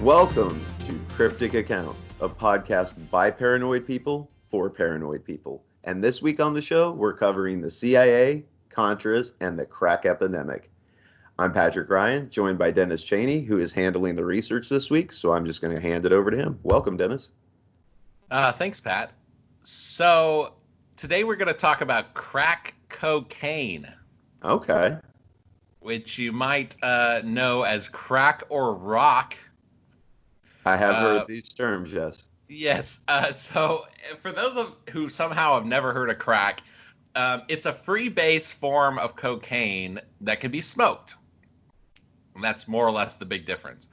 Welcome to Cryptic Accounts, a podcast by paranoid people for paranoid people. And this week on the show, we're covering the CIA, Contras, and the crack epidemic. I'm Patrick Ryan, joined by Dennis Cheney, who is handling the research this week, so I'm just going to hand it over to him. Welcome, Dennis. Thanks, Pat. So today we're going to talk about crack cocaine. Okay. Which you might know as crack or rock. I have heard these terms, yes. Yes. So for those who somehow have never heard of crack, it's a free-base form of cocaine that can be smoked. And that's more or less the big difference.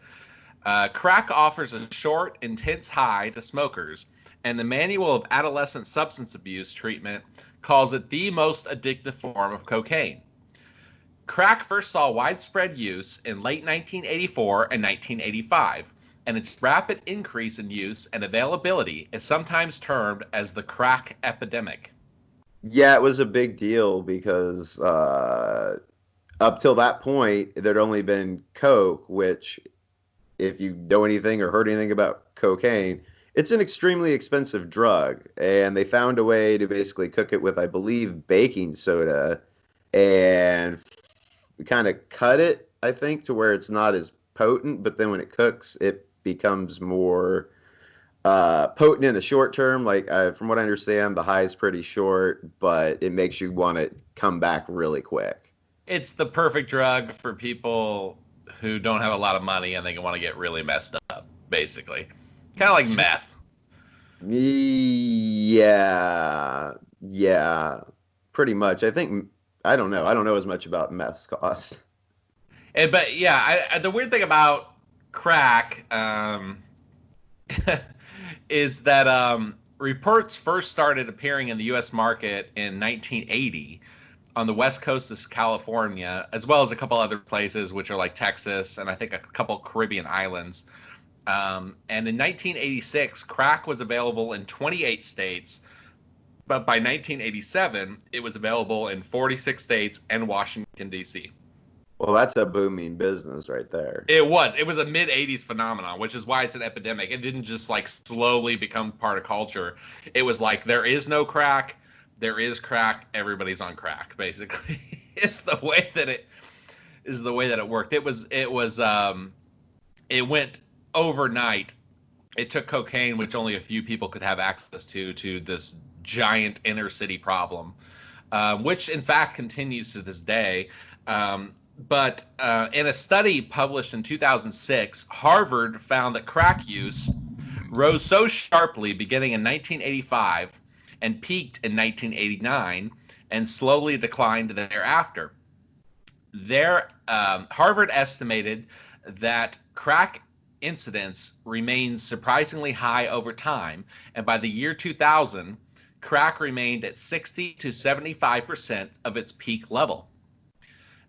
Crack offers a short, intense high to smokers, and the Manual of Adolescent Substance Abuse Treatment calls it the most addictive form of cocaine. Crack first saw widespread use in late 1984 and 1985. And its rapid increase in use and availability is sometimes termed as the crack epidemic. Yeah, it was a big deal because up till that point, there'd only been coke, which, if you know anything or heard anything about cocaine, it's an extremely expensive drug. And they found a way to basically cook it with, I believe, baking soda and kind of cut it, I think, to where it's not as potent. But then when it cooks, it becomes more potent in the short term. Like from what I understand, the high is pretty short, but it makes you want to come back really quick. It's the perfect drug for people who don't have a lot of money and they want to get really messed up, basically. Kind of like meth. Yeah, pretty much. I don't know as much about meth's cost. But yeah, the weird thing about crack is that reports first started appearing in the U.S. market in 1980 on the west coast of California, as well as a couple other places, which are like Texas and I think a couple Caribbean islands. And in 1986, crack was available in 28 states, but by 1987, it was available in 46 states and Washington, D.C. Well, that's a booming business right there. It was a mid-'80s phenomenon, which is why it's an epidemic. It didn't just like slowly become part of culture. It was like there is no crack, there is crack, everybody's on crack, basically. It's the way that it worked. It went overnight. It took cocaine, which only a few people could have access to this giant inner city problem, which in fact continues to this day. But in a study published in 2006, Harvard found that crack use rose so sharply beginning in 1985 and peaked in 1989 and slowly declined thereafter. Harvard estimated that crack incidence remains surprisingly high over time, and by the year 2000, crack remained at 60 to 75% of its peak level.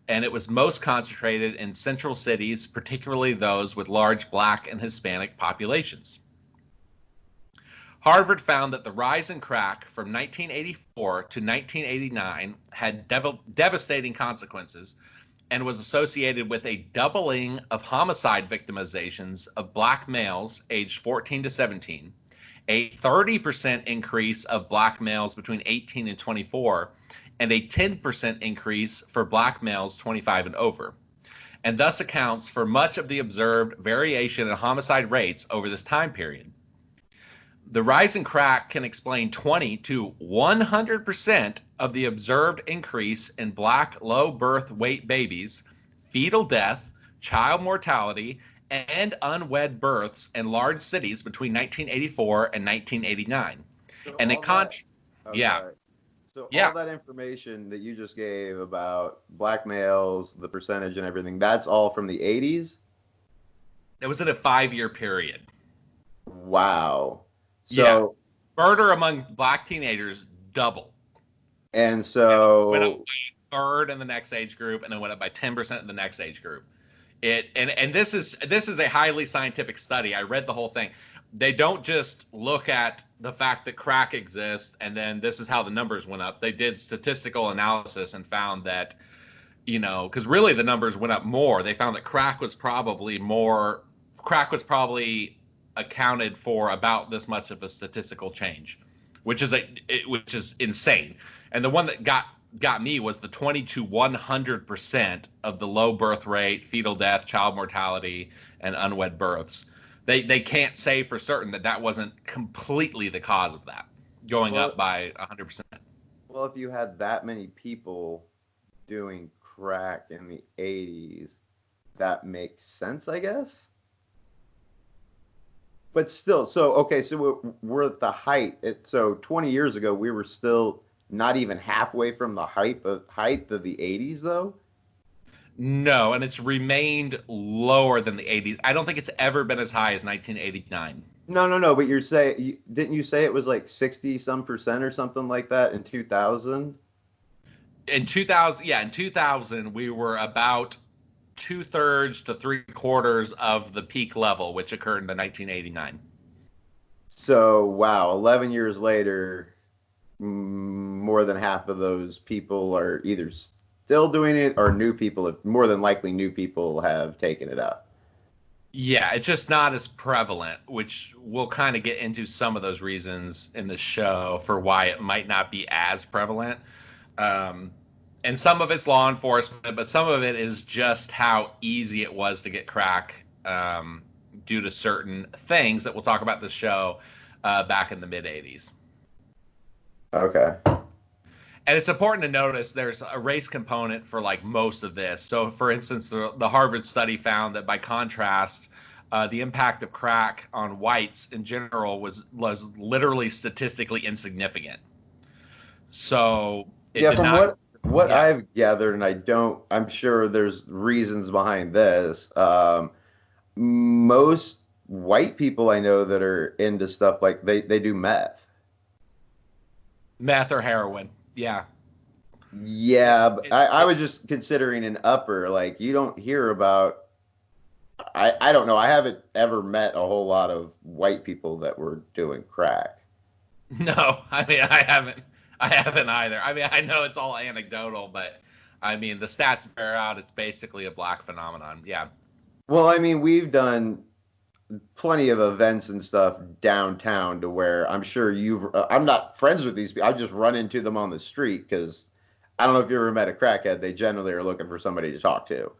And it was most concentrated in central cities, particularly those with large Black and Hispanic populations. Harvard found that the rise in crack from 1984 to 1989 had devastating consequences and was associated with a doubling of homicide victimizations of Black males aged 14 to 17, a 30% increase of Black males between 18 and 24, and a 10% increase for Black males 25 and over, and thus accounts for much of the observed variation in homicide rates over this time period. The rise in crack can explain 20 to 100% of the observed increase in Black low birth weight babies, fetal death, child mortality, and unwed births in large cities between 1984 and 1989. So and in contrast, So all that information that you just gave about Black males, the percentage and everything, that's all from the 80s? It was in a 5-year period. Wow. So murder among Black teenagers doubled. And so went up by a third in the next age group, and then went up by 10% in the next age group. And this is a highly scientific study. I read the whole thing. They don't just look at the fact that crack exists and then this is how the numbers went up. They did statistical analysis and found that, because really the numbers went up more. They found that crack was probably more crack was probably accounted for about this much of a statistical change, which is insane. And the one that got me was the 20 to 100% of the low birth rate, fetal death, child mortality, and unwed births. They can't say for certain that wasn't completely the cause of that, going up by 100%. Well, if you had that many people doing crack in the 80s, that makes sense, I guess. But still, so we're at the height. So 20 years ago, we were still not even halfway from the height of the 80s, though. No, and it's remained lower than the 80s. I don't think it's ever been as high as 1989. No. But didn't you say it was like 60% or something like that in 2000? In 2000, we were about 2/3 to 3/4 of the peak level, which occurred in 1989. So, wow, 11 years later, more than half of those people are either still doing it or more than likely new people have taken it up. Yeah, it's just not as prevalent, which we'll kind of get into some of those reasons in the show for why it might not be as prevalent. And some of it's law enforcement, but some of it is just how easy it was to get crack due to certain things that we'll talk about in the show back in the mid-'80s. Okay. And it's important to notice there's a race component for like most of this. So, for instance, the Harvard study found that by contrast, the impact of crack on whites in general was literally statistically insignificant. So, what I've gathered, and I'm sure there's reasons behind this. Most white people I know that are into stuff like they do meth. Meth or heroin. Yeah. Yeah, but I was just considering an upper. Like, you don't hear about. I don't know. I haven't ever met a whole lot of white people that were doing crack. No, I mean, I haven't either. I mean, I know it's all anecdotal, but I mean, the stats bear out it's basically a black phenomenon. Yeah. Well, I mean, we've done plenty of events and stuff downtown to where I'm sure I'm not friends with these people. I just run into them on the street because I don't know if you ever met a crackhead. They generally are looking for somebody to talk to.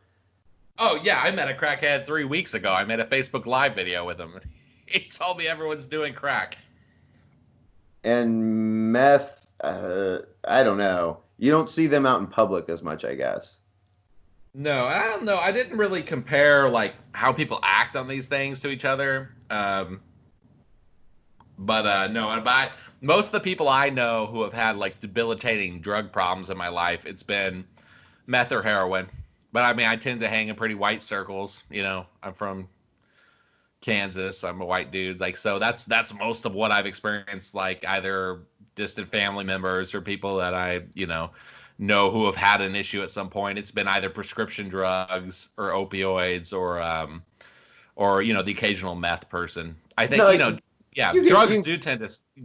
Oh, yeah. I met a crackhead 3 weeks ago. I made a Facebook Live video with him. He told me everyone's doing crack. And meth, I don't know. You don't see them out in public as much, I guess. No, I don't know. I didn't really compare like how people act on these things to each other. Most of the people I know who have had like debilitating drug problems in my life, it's been meth or heroin. But I mean, I tend to hang in pretty white circles. You know, I'm from Kansas. I'm a white dude. Like, so that's most of what I've experienced. Like either distant family members or people that I, know who have had an issue at some point. It's been either prescription drugs or opioids or the occasional meth person. I think,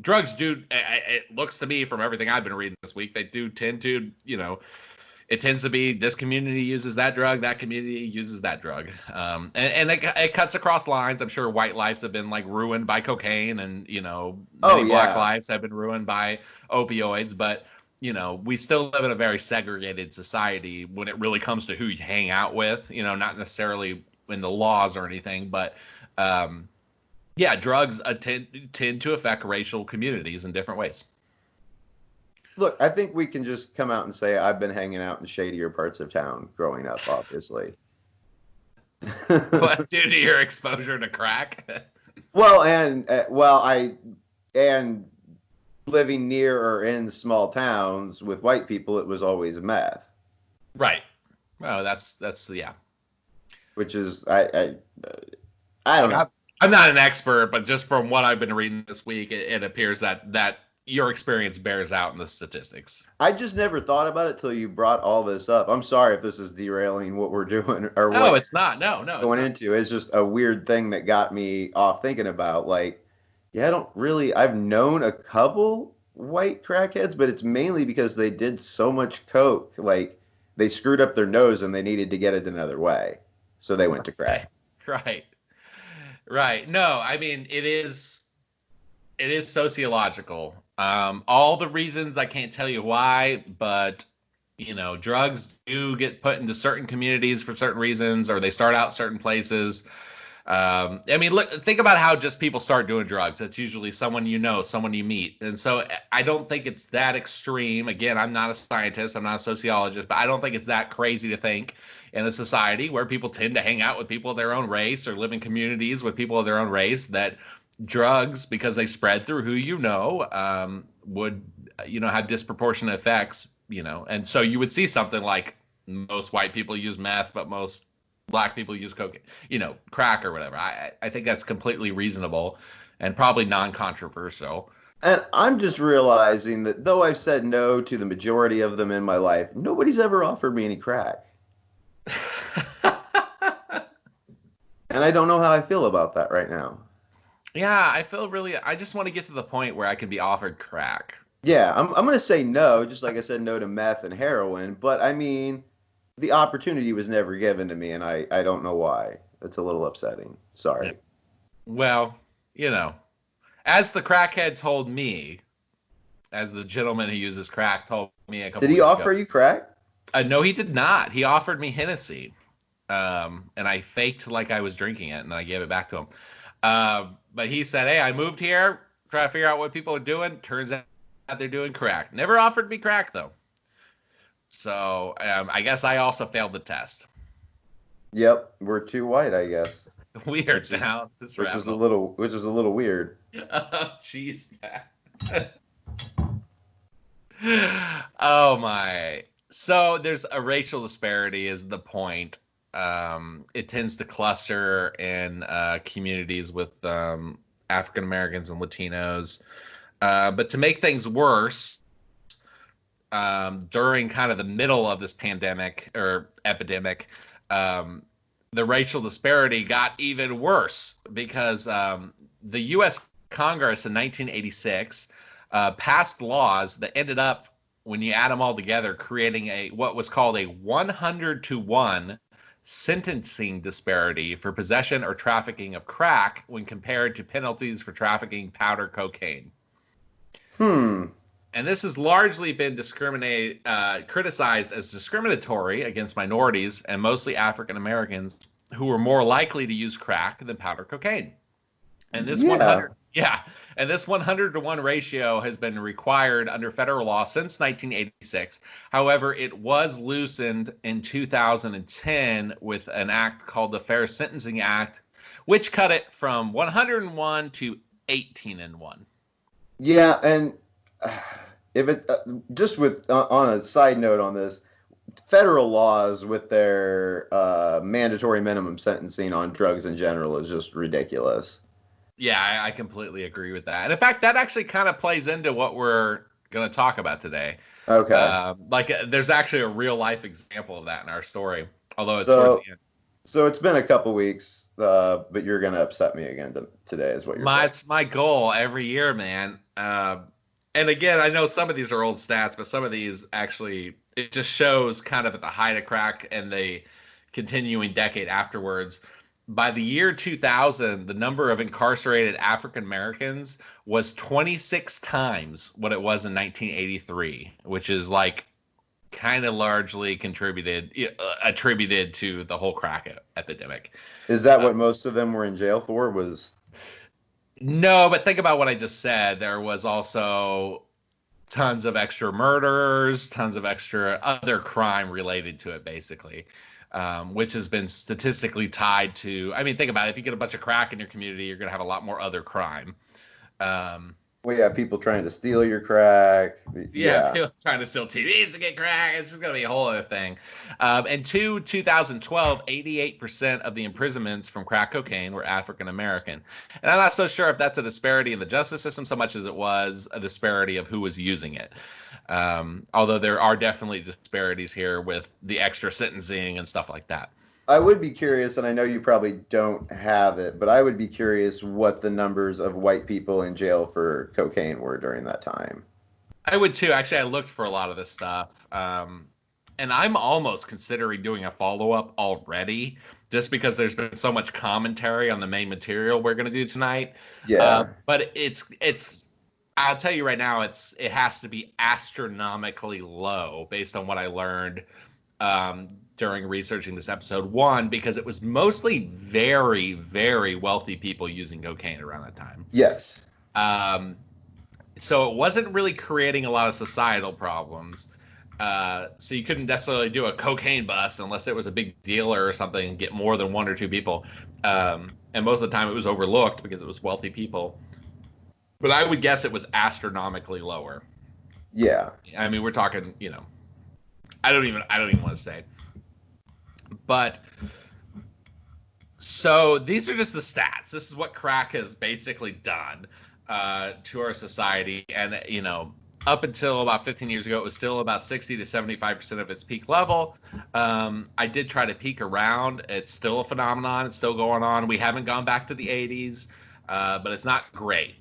drugs do, it looks to me from everything I've been reading this week, they do tend to, it tends to be this community uses that drug, that community uses that drug. And it cuts across lines. I'm sure white lives have been like ruined by cocaine and, black lives have been ruined by opioids, but we still live in a very segregated society when it really comes to who you hang out with, not necessarily in the laws or anything, but drugs tend to affect racial communities in different ways. Look, I think we can just come out and say I've been hanging out in shadier parts of town growing up, obviously. What, due to your exposure to crack? Well, and living near or in small towns with white people, it was always meth. Right. Oh, that's yeah. Which is I don't know. I'm not an expert, but just from what I've been reading this week, it appears that your experience bears out in the statistics. I just never thought about it till you brought all this up. I'm sorry if this is derailing what we're doing or no, it's not. No, going into. It's just a weird thing that got me off thinking about I've known a couple white crackheads, but it's mainly because they did so much coke, like they screwed up their nose and they needed to get it another way, so they went to crack. Right. Right. No, I mean it is sociological. All the reasons I can't tell you why, but drugs do get put into certain communities for certain reasons, or they start out certain places. I mean, look, think about how just people start doing drugs. It's usually someone you know, someone you meet. And so I don't think it's that extreme. Again, I'm not a scientist, I'm not a sociologist, but I don't think it's that crazy to think in a society where people tend to hang out with people of their own race or live in communities with people of their own race that drugs, because they spread through who would have disproportionate effects. And so you would see something like most white people use meth, but most black people use cocaine, crack or whatever. I think that's completely reasonable and probably non-controversial. And I'm just realizing that though I've said no to the majority of them in my life, nobody's ever offered me any crack. And I don't know how I feel about that right now. Yeah, I just want to get to the point where I can be offered crack. Yeah, I'm going to say no, just like I said no to meth and heroin. But I mean, the opportunity was never given to me, and I don't know why. It's a little upsetting. Sorry. Well, as the crackhead told me, as the gentleman who uses crack told me a couple Did he weeks offer ago. you crack? No, he did not. He offered me Hennessy, and I faked like I was drinking it, and then I gave it back to him. But he said, "Hey, I moved here, try to figure out what people are doing. Turns out they're doing crack. Never offered me crack though. So I guess I also failed the test. Yep, we're too white, I guess. We are down this which rabbit is a hole. little weird. Oh, jeez. Oh my. So there's a racial disparity is the point. It tends to cluster in communities with African Americans and Latinos. But to make things worse, during kind of the middle of this pandemic or epidemic, the racial disparity got even worse because the U.S. Congress in 1986 passed laws that ended up, when you add them all together, creating what was called a 100-to-1 sentencing disparity for possession or trafficking of crack when compared to penalties for trafficking powder cocaine. And this has largely been criticized as discriminatory against minorities and mostly African Americans who were more likely to use crack than powder cocaine. And this 100-to-1 ratio has been required under federal law since 1986. However, it was loosened in 2010 with an act called the Fair Sentencing Act, which cut it from 101 to 18-1. Yeah, and if it just with on a side note on this, federal laws with their mandatory minimum sentencing on drugs in general is just ridiculous. Yeah, I completely agree with that. And in fact, that actually kind of plays into what we're going to talk about today. Okay. There's actually a real life example of that in our story, although it's So, towards the end. So it's been a couple weeks, but you're going to upset me again today is what you're saying. It's my goal every year, man. And again, I know some of these are old stats, but some of these actually, it just shows kind of at the height of crack and the continuing decade afterwards. By the year 2000, the number of incarcerated African Americans was 26 times what it was in 1983, which is like kind of largely attributed to the whole crack epidemic. Is that what most of them were in jail for? No, but think about what I just said. There was also tons of extra murders, tons of extra other crime related to it, basically. Which has been statistically tied to, I mean, think about it. If you get a bunch of crack in your community, you're going to have a lot more other crime. Well, yeah, people trying to steal your crack. Yeah, people trying to steal TVs to get crack. It's just going to be a whole other thing. And 2012, 88% of the imprisonments from crack cocaine were African American. And I'm not so sure if that's a disparity in the justice system so much as it was a disparity of who was using it. Although there are definitely disparities here with the extra sentencing and stuff like that. I would be curious, and I know you probably don't have it, but I would be curious what the numbers of white people in jail for cocaine were during that time. I would too. Actually, I looked for a lot of this stuff. and I'm almost considering doing a follow-up already, just because there's been so much commentary on the main material we're going to do tonight. Yeah. But it's I'll tell you right now, it has to be astronomically low based on what I learned during researching this episode. One, because it was mostly very, very wealthy people using cocaine around that time. Yes. So it wasn't really creating a lot of societal problems. So you couldn't necessarily do a cocaine bust unless it was a big dealer or something and get more than one or two people. And most of the time it was overlooked because it was wealthy people. But I would guess it was astronomically lower. Yeah. I mean, we're talking, I don't even want to say. But so these are just the stats. This is what crack has basically done to our society. And, up until about 15 years ago, it was still about 60 to 75% of its peak level. I did try to peek around. It's still a phenomenon. It's still going on. We haven't gone back to the 80s, but it's not great.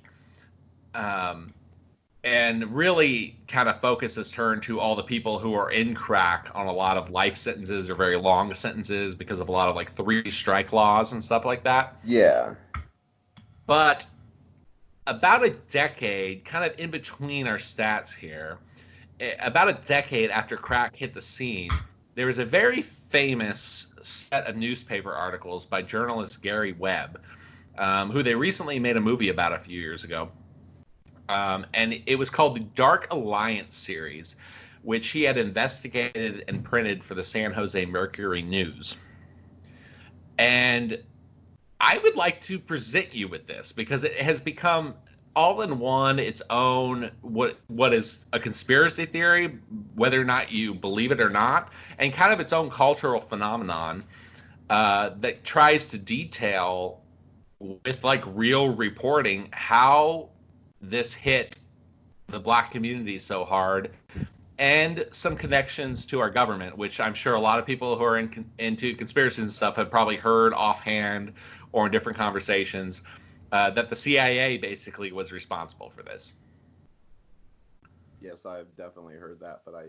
And really kind of focus has turned to all the people who are in crack on a lot of life sentences or very long sentences because of a lot of like 3 strike laws and stuff like that. Yeah. But about a decade, kind of in between our stats here, about a decade after crack hit the scene, there was a very famous set of newspaper articles by journalist Gary Webb, who they recently made a movie about a few years ago. And it was called the Dark Alliance series, which he had investigated and printed for the San Jose Mercury News. And I would like to present you with this because it has become all in one its own what is a conspiracy theory, whether or not you believe it or not, and kind of its own cultural phenomenon that tries to detail with like real reporting how this hit the black community so hard, and some connections to our government, which I'm sure a lot of people who are into conspiracies and stuff have probably heard offhand or in different conversations, that the CIA basically was responsible for this. Yes, I've definitely heard that, but I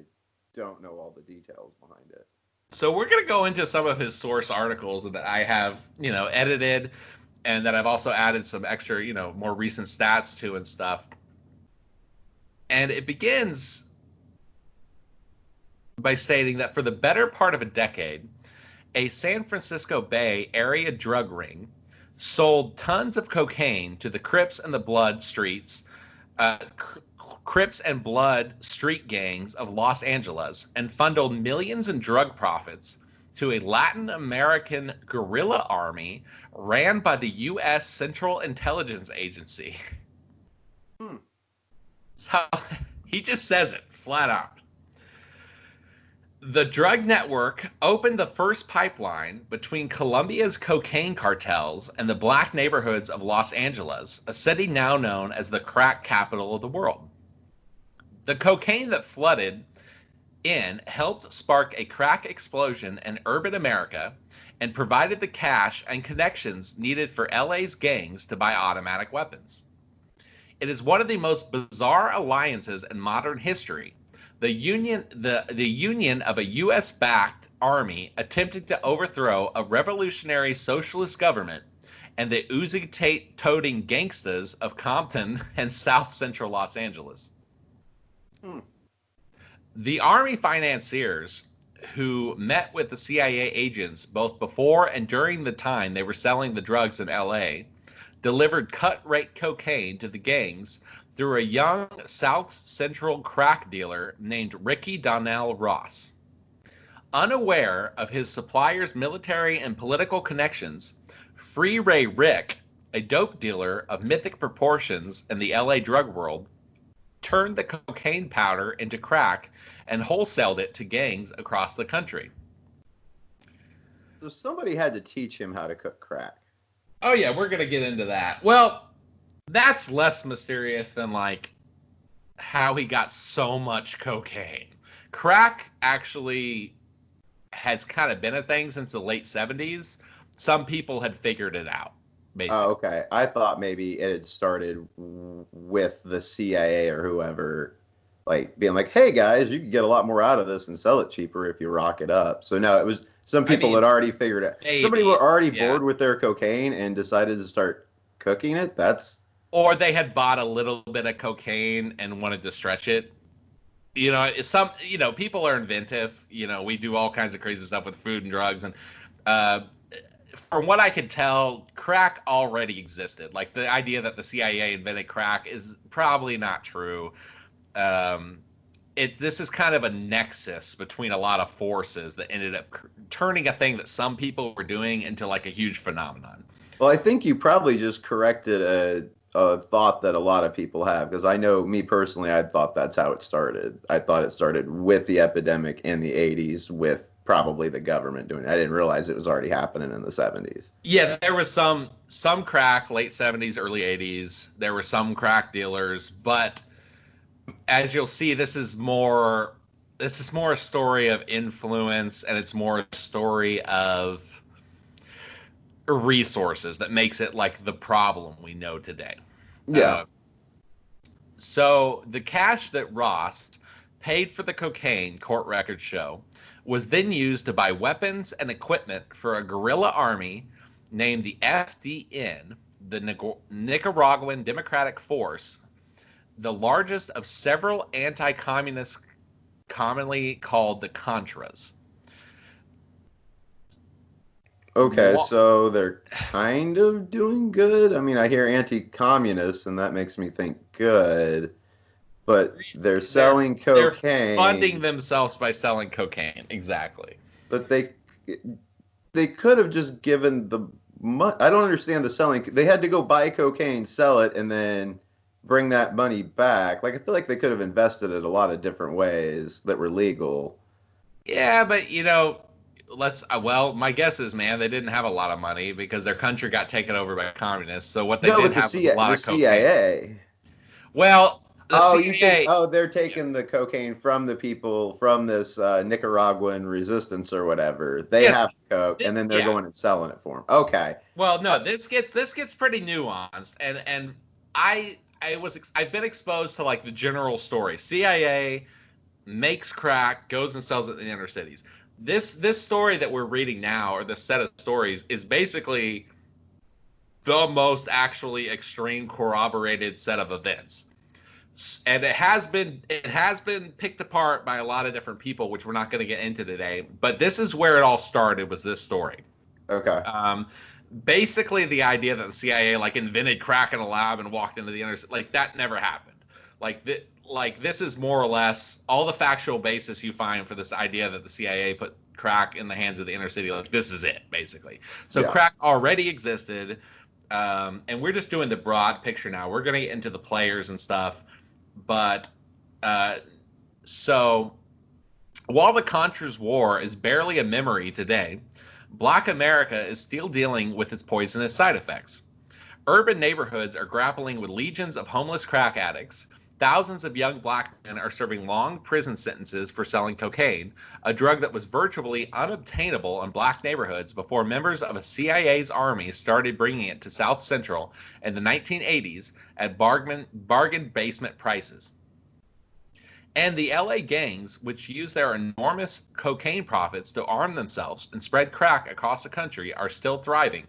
don't know all the details behind it. So we're going to go into some of his source articles that I have, edited, and that I've also added some extra, more recent stats to and stuff. And it begins by stating that for the better part of a decade, a San Francisco Bay area drug ring sold tons of cocaine to the Crips and Blood street gangs of Los Angeles, and funneled millions in drug profits to a Latin American guerrilla army ran by the U.S. Central Intelligence Agency. So he just says it flat out. The drug network opened the first pipeline between Colombia's cocaine cartels and the black neighborhoods of Los Angeles, a city now known as the crack capital of the world. The cocaine that flooded in helped spark a crack explosion in urban America and provided the cash and connections needed for LA's gangs to buy automatic weapons. It is one of the most bizarre alliances in modern history. The union of a U.S.-backed army attempting to overthrow a revolutionary socialist government and the Uzi-toting gangstas of Compton and South Central Los Angeles. The army financiers who met with the CIA agents both before and during the time they were selling the drugs in L.A. delivered cut-rate cocaine to the gangs through a young South Central crack dealer named Ricky Donnell Ross. Unaware of his supplier's military and political connections, Free Ray Rick, a dope dealer of mythic proportions in the LA drug world, turned the cocaine powder into crack and wholesaled it to gangs across the country. So somebody had to teach him how to cook crack. Oh yeah, we're going to get into that. Well, that's less mysterious than like how he got so much cocaine. Crack actually has kind of been a thing since the late 70s. Some people had figured it out, basically. Oh, okay. I thought maybe it had started with the CIA or whoever, like being like, hey guys, you can get a lot more out of this and sell it cheaper if you rock it up. So no, it was some I people mean, had already figured it. Somebody maybe, were already yeah. bored with their cocaine and decided to start cooking it. That's Or they had bought a little bit of cocaine and wanted to stretch it. People are inventive. We do all kinds of crazy stuff with food and drugs, and uh, from what I could tell, crack already existed. Like the idea that the CIA invented crack is probably not true. Um, this is kind of a nexus between a lot of forces that ended up turning a thing that some people were doing into like a huge phenomenon. well, I think you probably just corrected a thought that a lot of people have because I know me personally, I thought that's how it started. I thought it started with the epidemic in the 80s with probably the government doing it. I didn't realize it was already happening in the 70s. Yeah, there was some crack late 70s, early 80s. There were some crack dealers, but as you'll see, this is more a story of influence, and it's more a story of resources that makes it like the problem we know today. Yeah. So the cash that Ross paid for the cocaine, court records show, was then used to buy weapons and equipment for a guerrilla army named the FDN, the Nicaraguan Democratic Force, the largest of several anti-communists commonly called the Contras. Okay, so they're kind of doing good. I mean, I hear anti-communist, and that makes me think good, but they're selling They're cocaine. funding themselves by selling cocaine, exactly. But they could have just given the money. I don't understand the selling. They had to go buy cocaine, sell it, and then bring that money back. Like I feel like they could have invested it a lot of different ways that were legal. Yeah, but my guess is, man, they didn't have a lot of money because their country got taken over by communists. So what they did have was a lot of cocaine. CIA. Well, the CIA. You think? Oh, they're taking the cocaine from the people from this Nicaraguan resistance or whatever. They have coke, and then they're going and selling it for them. Okay. Well, no, this gets pretty nuanced, and I've been exposed to like the general story. CIA makes crack, goes and sells it in the inner cities. This story that we're reading now, or this set of stories, is basically the most actually extreme corroborated set of events. And it has been picked apart by a lot of different people, which we're not going to get into today. But this is where it all started, was this story. Okay. Basically, the idea that the CIA like invented crack in a lab and walked into the inner, like that never happened. Like this is more or less all the factual basis you find for this idea that the CIA put crack in the hands of the inner city. Like this is it, basically. So crack already existed, and we're just doing the broad picture now. We're going to get into the players and stuff, but so while the Contras war is barely a memory today, Black America is still dealing with its poisonous side effects. Urban neighborhoods are grappling with legions of homeless crack addicts. Thousands of young black men are serving long prison sentences for selling cocaine, a drug that was virtually unobtainable in black neighborhoods before members of a CIA's army started bringing it to South Central in the 1980s at bargain basement prices. And the LA gangs, which use their enormous cocaine profits to arm themselves and spread crack across the country, are still thriving,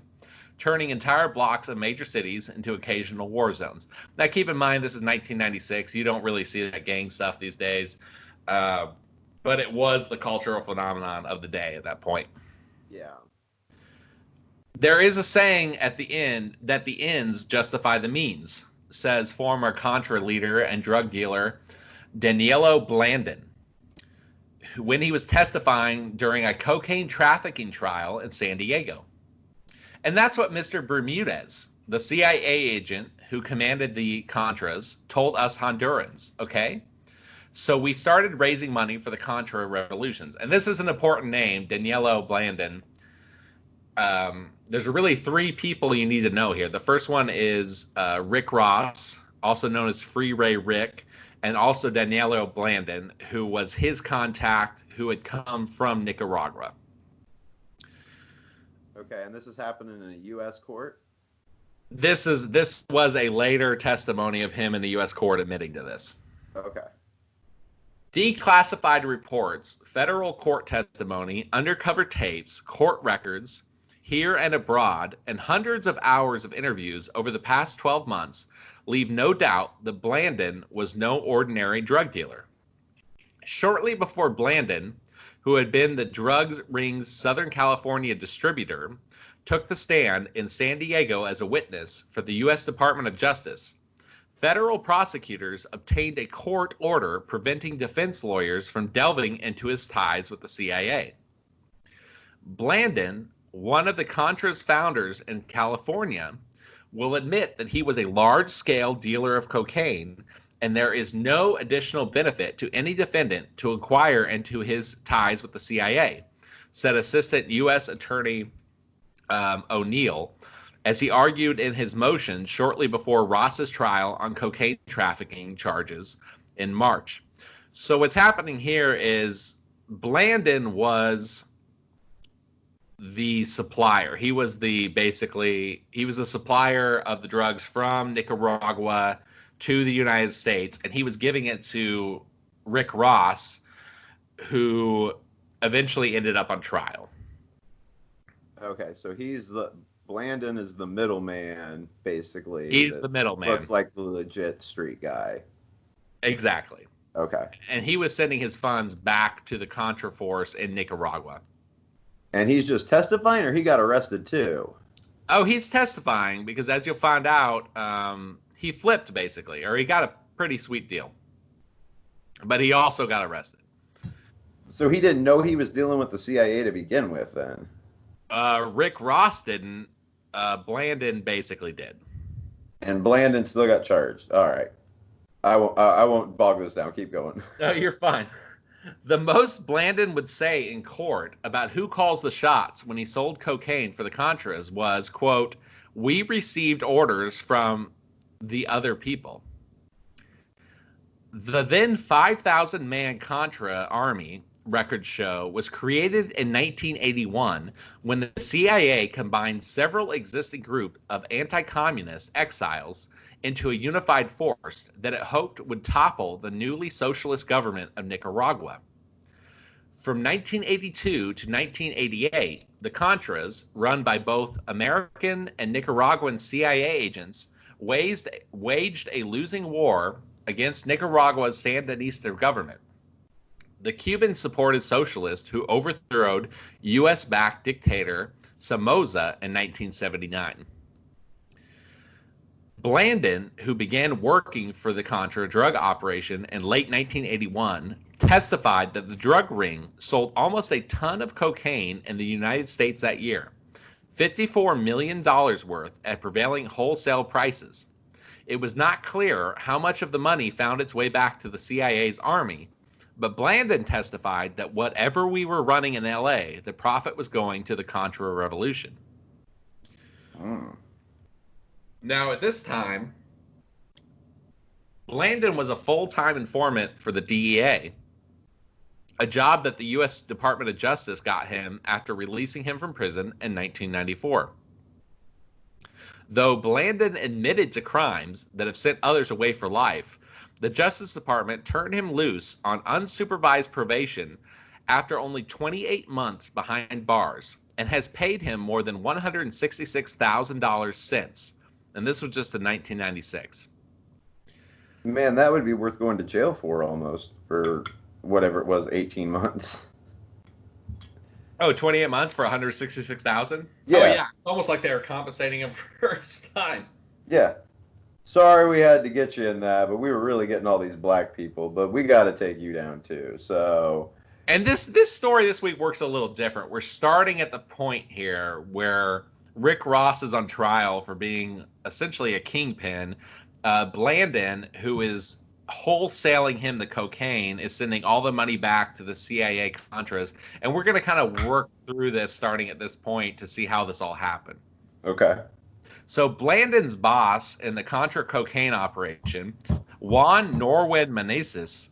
turning entire blocks of major cities into occasional war zones. Now, keep in mind, this is 1996. You don't really see that gang stuff these days, but it was the cultural phenomenon of the day at that point. Yeah. There is a saying at the end that the ends justify the means, says former Contra leader and drug dealer Danilo Blandon, when he was testifying during a cocaine trafficking trial in San Diego. And that's what Mr. Bermudez, the CIA agent who commanded the Contras, told us Hondurans, okay? So we started raising money for the Contra revolutions. And this is an important name, Danilo Blandon. There's really three people you need to know here. The first one is Rick Ross, also known as Free Ray Rick, and also Danilo Blandon, who was his contact who had come from Nicaragua. Okay, and this is happening in a U.S. court? This was a later testimony of him in the U.S. court admitting to this. Okay. Declassified reports, federal court testimony, undercover tapes, court records, here and abroad, and hundreds of hours of interviews over the past 12 months leave no doubt that Blandon was no ordinary drug dealer. Shortly before Blandon, who had been the drug ring's Southern California distributor, took the stand in San Diego as a witness for the U.S. Department of Justice, federal prosecutors obtained a court order preventing defense lawyers from delving into his ties with the CIA. Blandon, one of the Contras founders in California, will admit that he was a large-scale dealer of cocaine, and there is no additional benefit to any defendant to inquire into his ties with the CIA, said Assistant U.S. Attorney O'Neill, as he argued in his motion shortly before Ross's trial on cocaine trafficking charges in March. So what's happening here is Blandon was the supplier. He was the supplier of the drugs from Nicaragua to the United States, and he was giving it to Rick Ross, who eventually ended up on trial. Okay, so Blandon is the middleman, basically. He's the middleman. Looks like the legit street guy. Exactly. Okay. And he was sending his funds back to the Contra force in Nicaragua. And he's just testifying, or he got arrested too? Oh, he's testifying because, as you'll find out, he flipped, basically, or he got a pretty sweet deal. But he also got arrested. So he didn't know he was dealing with the CIA to begin with, then? Rick Ross didn't. Blandon basically did. And Blandon still got charged. All right. I won't bog this down. Keep going. No, you're fine. The most Blandon would say in court about who calls the shots when he sold cocaine for the Contras was, quote, "We received orders from the other people." The then 5,000-man Contra army, records show, was created in 1981 when the CIA combined several existing groups of anti-communist exiles into a unified force that it hoped would topple the newly socialist government of Nicaragua. From 1982 to 1988, the Contras, run by both American and Nicaraguan CIA agents, waged a losing war against Nicaragua's Sandinista government. The Cuban-supported socialist who overthrew U.S.-backed dictator Somoza in 1979. Blandon, who began working for the Contra drug operation in late 1981, testified that the drug ring sold almost a ton of cocaine in the United States that year, $54 million worth at prevailing wholesale prices. It was not clear how much of the money found its way back to the CIA's army, but Blandon testified that whatever we were running in LA, the profit was going to the Contra revolution. Now, at this time, Blandon was a full-time informant for the DEA, a job that the U.S. Department of Justice got him after releasing him from prison in 1994. Though Blandon admitted to crimes that have sent others away for life, the Justice Department turned him loose on unsupervised probation after only 28 months behind bars and has paid him more than $166,000 since. And this was just in 1996. Man, that would be worth going to jail for almost, for whatever it was, 18 months. Oh, 28 months for $166,000? Yeah. Oh, yeah. Almost like they were compensating him for his time. Yeah. Sorry we had to get you in that, but we were really getting all these black people, but we got to take you down too. So, and this story this week works a little different. We're starting at the point here where Rick Ross is on trial for being essentially a kingpin. Blandon, who is wholesaling him the cocaine, is sending all the money back to the CIA Contras, and we're going to kind of work through this starting at this point to see how this all happened. Okay. So Blandon's boss in the Contra cocaine operation, Juan Norwin Meneses,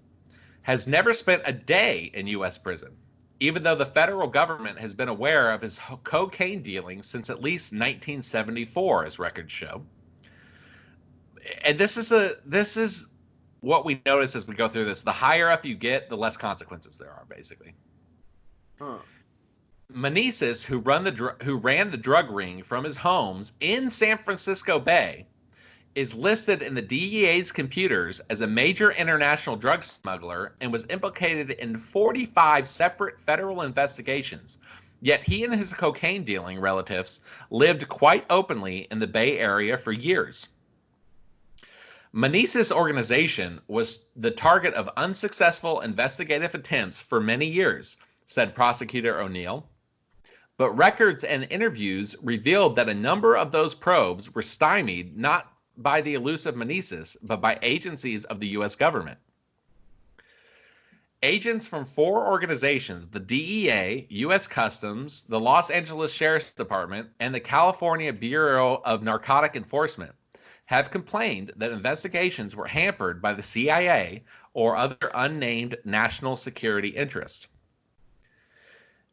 has never spent a day in U.S. prison, even though the federal government has been aware of his cocaine dealing since at least 1974, as records show. And this is what we notice as we go through this, the higher up you get, the less consequences there are, basically. Huh. Meneses, who ran the drug ring from his homes in San Francisco Bay, is listed in the DEA's computers as a major international drug smuggler and was implicated in 45 separate federal investigations. Yet he and his cocaine dealing relatives lived quite openly in the Bay Area for years. Meneses' organization was the target of unsuccessful investigative attempts for many years, said Prosecutor O'Neill. But records and interviews revealed that a number of those probes were stymied not by the elusive Meneses, but by agencies of the U.S. government. Agents from 4 organizations, the DEA, U.S. Customs, the Los Angeles Sheriff's Department, and the California Bureau of Narcotic Enforcement, have complained that investigations were hampered by the CIA or other unnamed national security interests.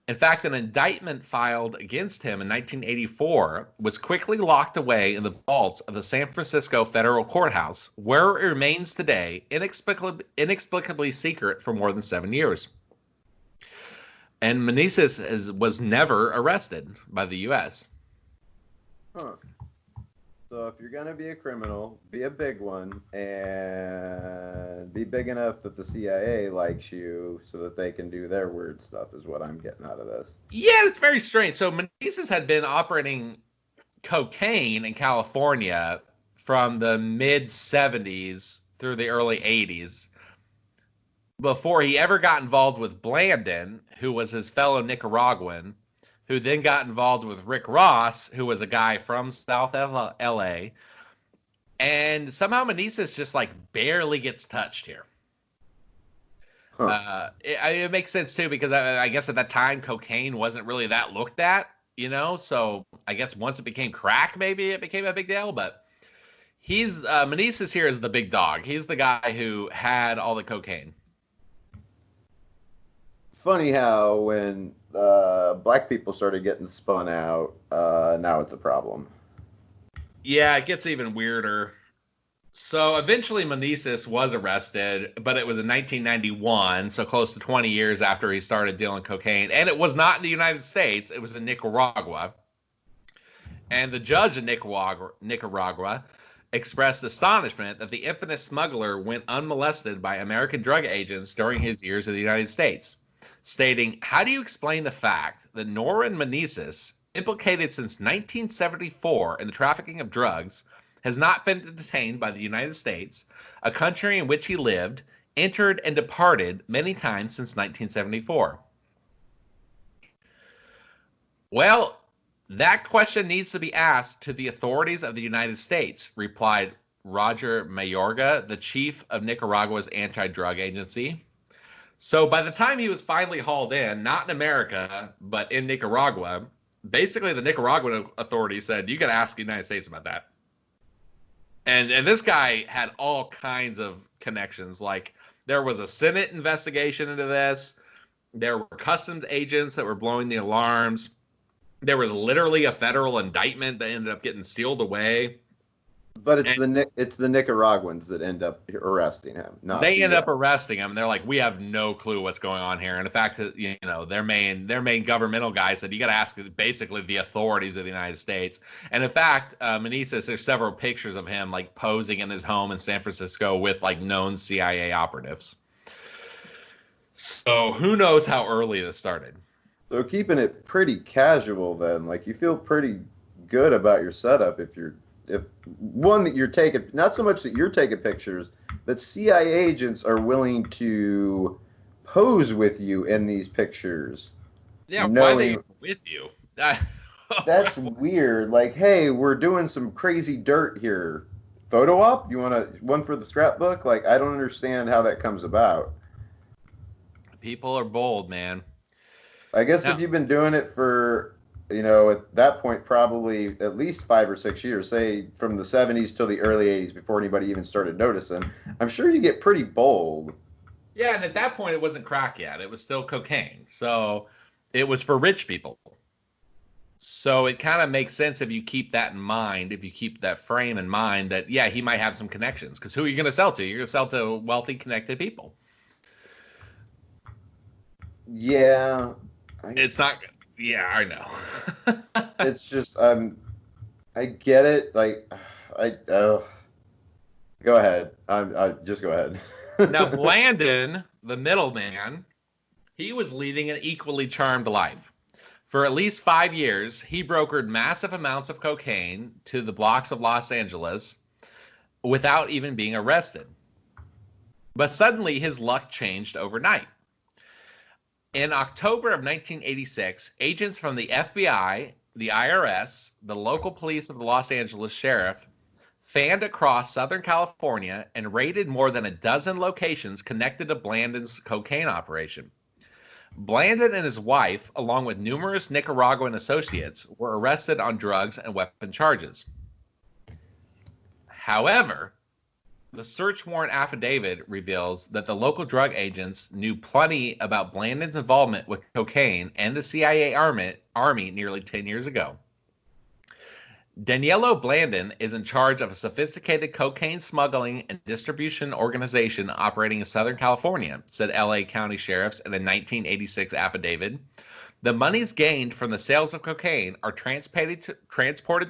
In fact, an indictment filed against him in 1984 was quickly locked away in the vaults of the San Francisco Federal Courthouse, where it remains today, inexplicably secret for more than 7 years. And Meneses was never arrested by the U.S. Huh. So if you're going to be a criminal, be a big one, and be big enough that the CIA likes you so that they can do their weird stuff is what I'm getting out of this. Yeah, it's very strange. So Meneses had been operating cocaine in California from the mid-70s through the early 80s before he ever got involved with Blandon, who was his fellow Nicaraguan, who then got involved with Rick Ross, who was a guy from South LA. And somehow Meneses just like barely gets touched here. Huh. It makes sense too, because I guess at that time cocaine wasn't really that looked at, so I guess once it became crack, maybe it became a big deal. But Meneses here is the big dog. He's the guy who had all the cocaine. Funny how when black people started getting spun out, now it's a problem. Yeah, it gets even weirder. So eventually Meneses was arrested, but it was in 1991, so close to 20 years after he started dealing cocaine. And it was not in the United States, it was in Nicaragua. And the judge in Nicaragua expressed astonishment that the infamous smuggler went unmolested by American drug agents during his years in the United States, stating, "How do you explain the fact that Norman Meneses, implicated since 1974 in the trafficking of drugs, has not been detained by the United States, a country in which he lived, entered, and departed many times since 1974?" Well, that question needs to be asked to the authorities of the United States, replied Roger Mayorga, the chief of Nicaragua's anti-drug agency. So by the time he was finally hauled in, not in America, but in Nicaragua, basically the Nicaraguan authorities said, you got to ask the United States about that. And this guy had all kinds of connections. Like, there was a Senate investigation into this. There were customs agents that were blowing the alarms. There was literally a federal indictment that ended up getting sealed away. But it's the Nicaraguans that end up arresting him. They end up arresting him, and they're like, we have no clue what's going on here. And the fact that their main governmental guy said you got to ask basically the authorities of the United States. And in fact, Meneses, there's several pictures of him like posing in his home in San Francisco with like known CIA operatives. So who knows how early this started? So keeping it pretty casual then, like you feel pretty good about your setup if one that you're taking, not so much that you're taking pictures, that CIA agents are willing to pose with you in these pictures. Yeah, why are they with you? That's weird. Like, hey, we're doing some crazy dirt here. Photo op? You want one for the scrapbook? Like, I don't understand how that comes about. People are bold, man. I guess if you've been doing it for, at that point, probably at least 5 or 6 years, say from the 70s till the early 80s before anybody even started noticing, I'm sure you get pretty bold. Yeah, and at that point, it wasn't crack yet. It was still cocaine. So it was for rich people. So it kind of makes sense if you keep that in mind, if you keep that frame in mind that, yeah, he might have some connections. Because who are you going to sell to? You're going to sell to wealthy, connected people. Yeah. It's not. Yeah, I know. It's just I get it. Like go ahead. I just go ahead. Now, Blandon, the middleman, he was leading an equally charmed life. For at least 5 years, he brokered massive amounts of cocaine to the blocks of Los Angeles without even being arrested. But suddenly, his luck changed overnight. In October of 1986, agents from the FBI, the IRS, the local police of the Los Angeles Sheriff fanned across Southern California and raided more than a dozen locations connected to Blandon's cocaine operation. Blandon and his wife, along with numerous Nicaraguan associates, were arrested on drugs and weapon charges. However, the search warrant affidavit reveals that the local drug agents knew plenty about Blandon's involvement with cocaine and the CIA army nearly 10 years ago. Danielo Blandon is in charge of a sophisticated cocaine smuggling and distribution organization operating in Southern California, said LA County sheriffs in a 1986 affidavit. The monies gained from the sales of cocaine are transported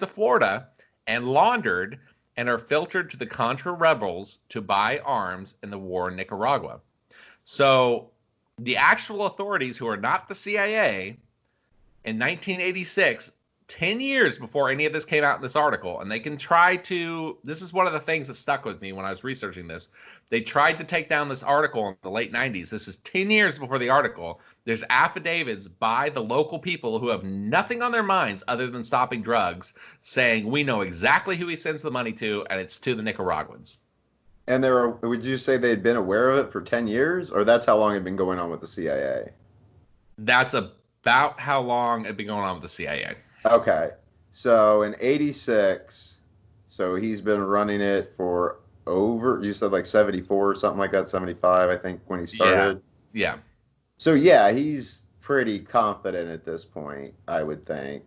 to Florida and laundered and are filtered to the Contra rebels to buy arms in the war in Nicaragua. So the actual authorities, who are not the CIA, in 1986, 10 years before any of this came out in this article, and they can try to, this is one of the things that stuck with me when I was researching this. They tried to take down this article in the late 90s. This is 10 years before the article. There's affidavits by the local people who have nothing on their minds other than stopping drugs, saying, we know exactly who he sends the money to, and it's to the Nicaraguans. And would you say they'd been aware of it for 10 years, or that's how long it had been going on with the CIA? That's about how long it had been going on with the CIA. Okay. So in 86, so he's been running it for over, you said like 74 or something like that, 75, I think, when he started. Yeah. So yeah, he's pretty confident at this point, I would think.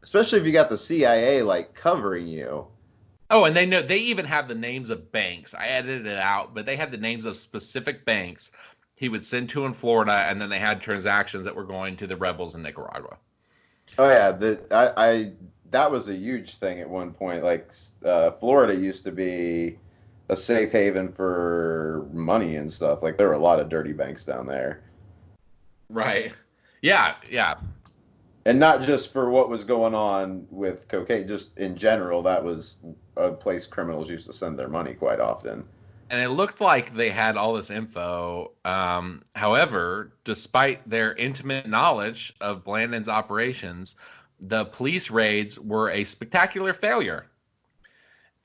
Especially if you got the CIA like covering you. Oh, and they even have the names of banks. I edited it out, but they had the names of specific banks he would send to in Florida, and then they had transactions that were going to the rebels in Nicaragua. Oh yeah, that was a huge thing at one point. Like Florida used to be a safe haven for money and stuff. Like there were a lot of dirty banks down there. Right. Yeah. And not just for what was going on with cocaine, just in general, that was a place criminals used to send their money quite often. And it looked like they had all this info. However, despite their intimate knowledge of Blandon's operations, the police raids were a spectacular failure.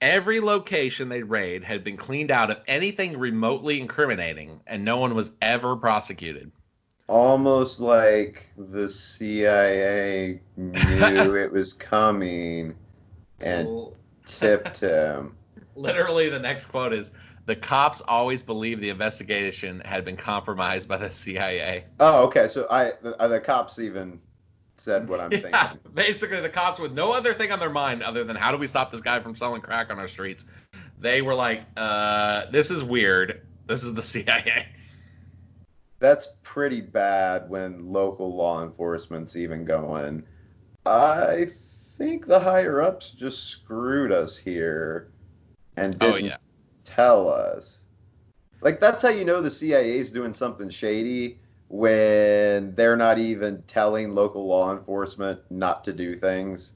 Every location they raid had been cleaned out of anything remotely incriminating, and no one was ever prosecuted. Almost like the CIA knew it was coming and tipped him. Literally, the next quote is, the cops always believed the investigation had been compromised by the CIA. Oh, okay. So the cops even said what I'm thinking. Basically, the cops with no other thing on their mind other than how do we stop this guy from selling crack on our streets. They were like, this is weird. This is the CIA. That's pretty bad when local law enforcement's even going, I think the higher ups just screwed us here and didn't tell us. Like, that's how you know the CIA's doing something shady, when they're not even telling local law enforcement not to do things.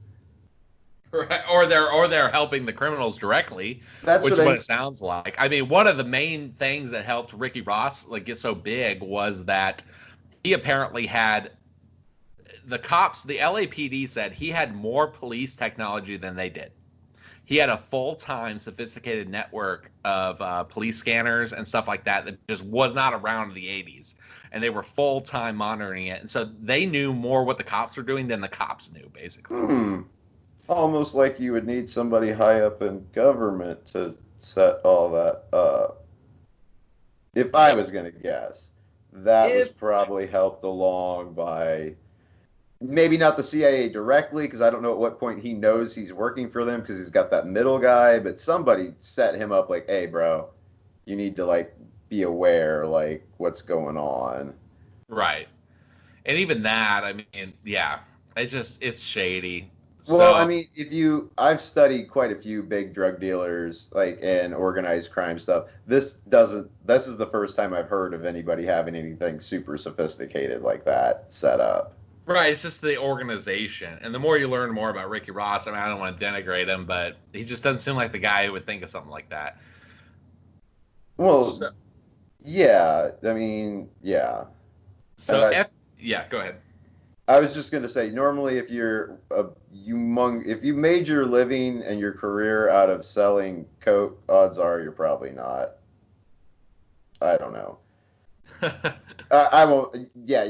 Right. Or they're helping the criminals directly, which is what it sounds like. I mean, one of the main things that helped Ricky Ross get so big was that he apparently had the cops, the LAPD said he had more police technology than they did. He had a full-time, sophisticated network of police scanners and stuff like that just was not around in the 80s. And they were full-time monitoring it. And so they knew more what the cops were doing than the cops knew, basically. Almost like you would need somebody high up in government to set all that up. If I was going to guess, that was probably helped along by maybe not the CIA directly, because I don't know at what point he knows he's working for them because he's got that middle guy, but somebody set him up like, hey, bro, you need to like be aware, like what's going on. Right. And even that, I mean, yeah, it's shady. Well, I So, mean, I've studied quite a few big drug dealers, like, and organized crime stuff. This is the first time I've heard of anybody having anything super sophisticated like that set up. right, it's just the organization. And the more you learn more about Ricky Ross, I mean, I don't want to denigrate him, but he just doesn't seem like the guy who would think of something like that. Well, So, yeah, I mean, yeah. And so yeah, go ahead. I was just gonna say, normally if you made your living and your career out of selling coke, odds are you're probably not. I don't know. I won't. Yeah,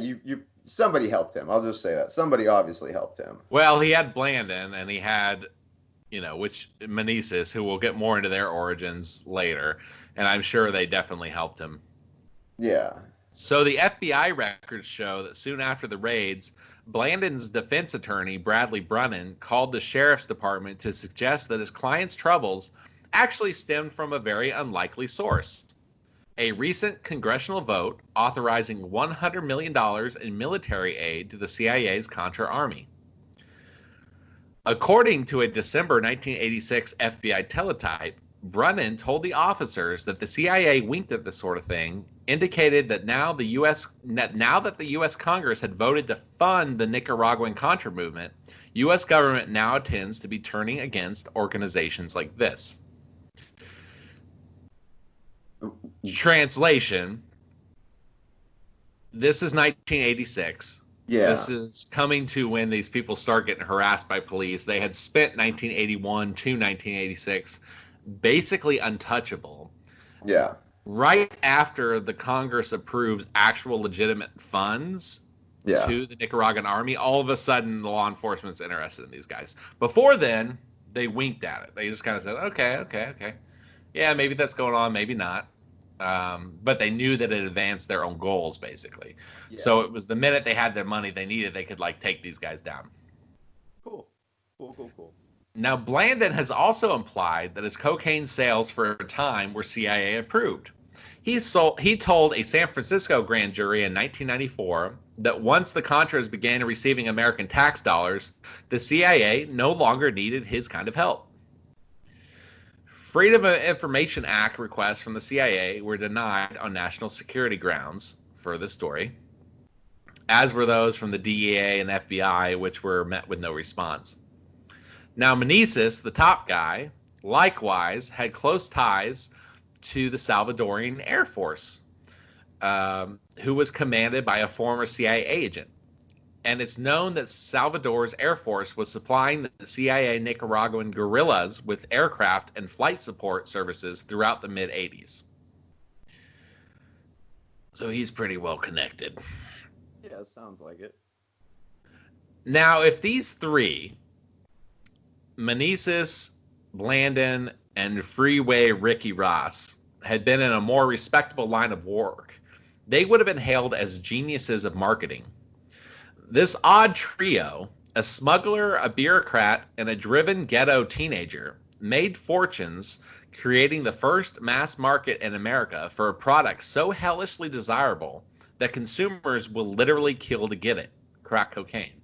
somebody helped him. I'll just say that somebody obviously helped him. Well, he had Blandon and he had, which Meneses, who we'll get more into their origins later, and I'm sure they definitely helped him. Yeah. So the FBI records show that soon after the raids, Blandon's defense attorney, Bradley Brunnan, called the sheriff's department to suggest that his client's troubles actually stemmed from a very unlikely source: a recent congressional vote authorizing $100 million in military aid to the CIA's Contra army. According to a December 1986 FBI teletype, Brunnan told the officers that the CIA winked at this sort of thing, indicated that now that the U.S. Congress had voted to fund the Nicaraguan Contra movement, U.S. government now tends to be turning against organizations like this. Translation: this is 1986. Yeah. This is coming to when these people start getting harassed by police. They had spent 1981 to 1986 basically untouchable. Yeah. Right after the Congress approves actual legitimate funds to the Nicaraguan army, all of a sudden the law enforcement's interested in these guys. Before then, they winked at it. They just kind of said, okay. Yeah, maybe that's going on, maybe not. But they knew that it advanced their own goals, basically. Yeah. So it was the minute they had their money they needed, they could like take these guys down. Cool. Now, Blandon has also implied that his cocaine sales for a time were CIA approved. He told a San Francisco grand jury in 1994 that once the Contras began receiving American tax dollars, the CIA no longer needed his kind of help. Freedom of Information Act requests from the CIA were denied on national security grounds for the story, as were those from the DEA and FBI, which were met with no response. Now, Meneses, the top guy, likewise had close ties to the Salvadorian Air Force, who was commanded by a former CIA agent. And it's known that Salvador's Air Force was supplying the CIA Nicaraguan guerrillas with aircraft and flight support services throughout the mid-'80s. So he's pretty well connected. Yeah, sounds like it. Now, if these three, Meneses, Blandon, and Freeway Ricky Ross, had been in a more respectable line of work, they would have been hailed as geniuses of marketing. This odd trio, a smuggler, a bureaucrat, and a driven ghetto teenager, made fortunes creating the first mass market in America for a product so hellishly desirable that consumers will literally kill to get it: crack cocaine.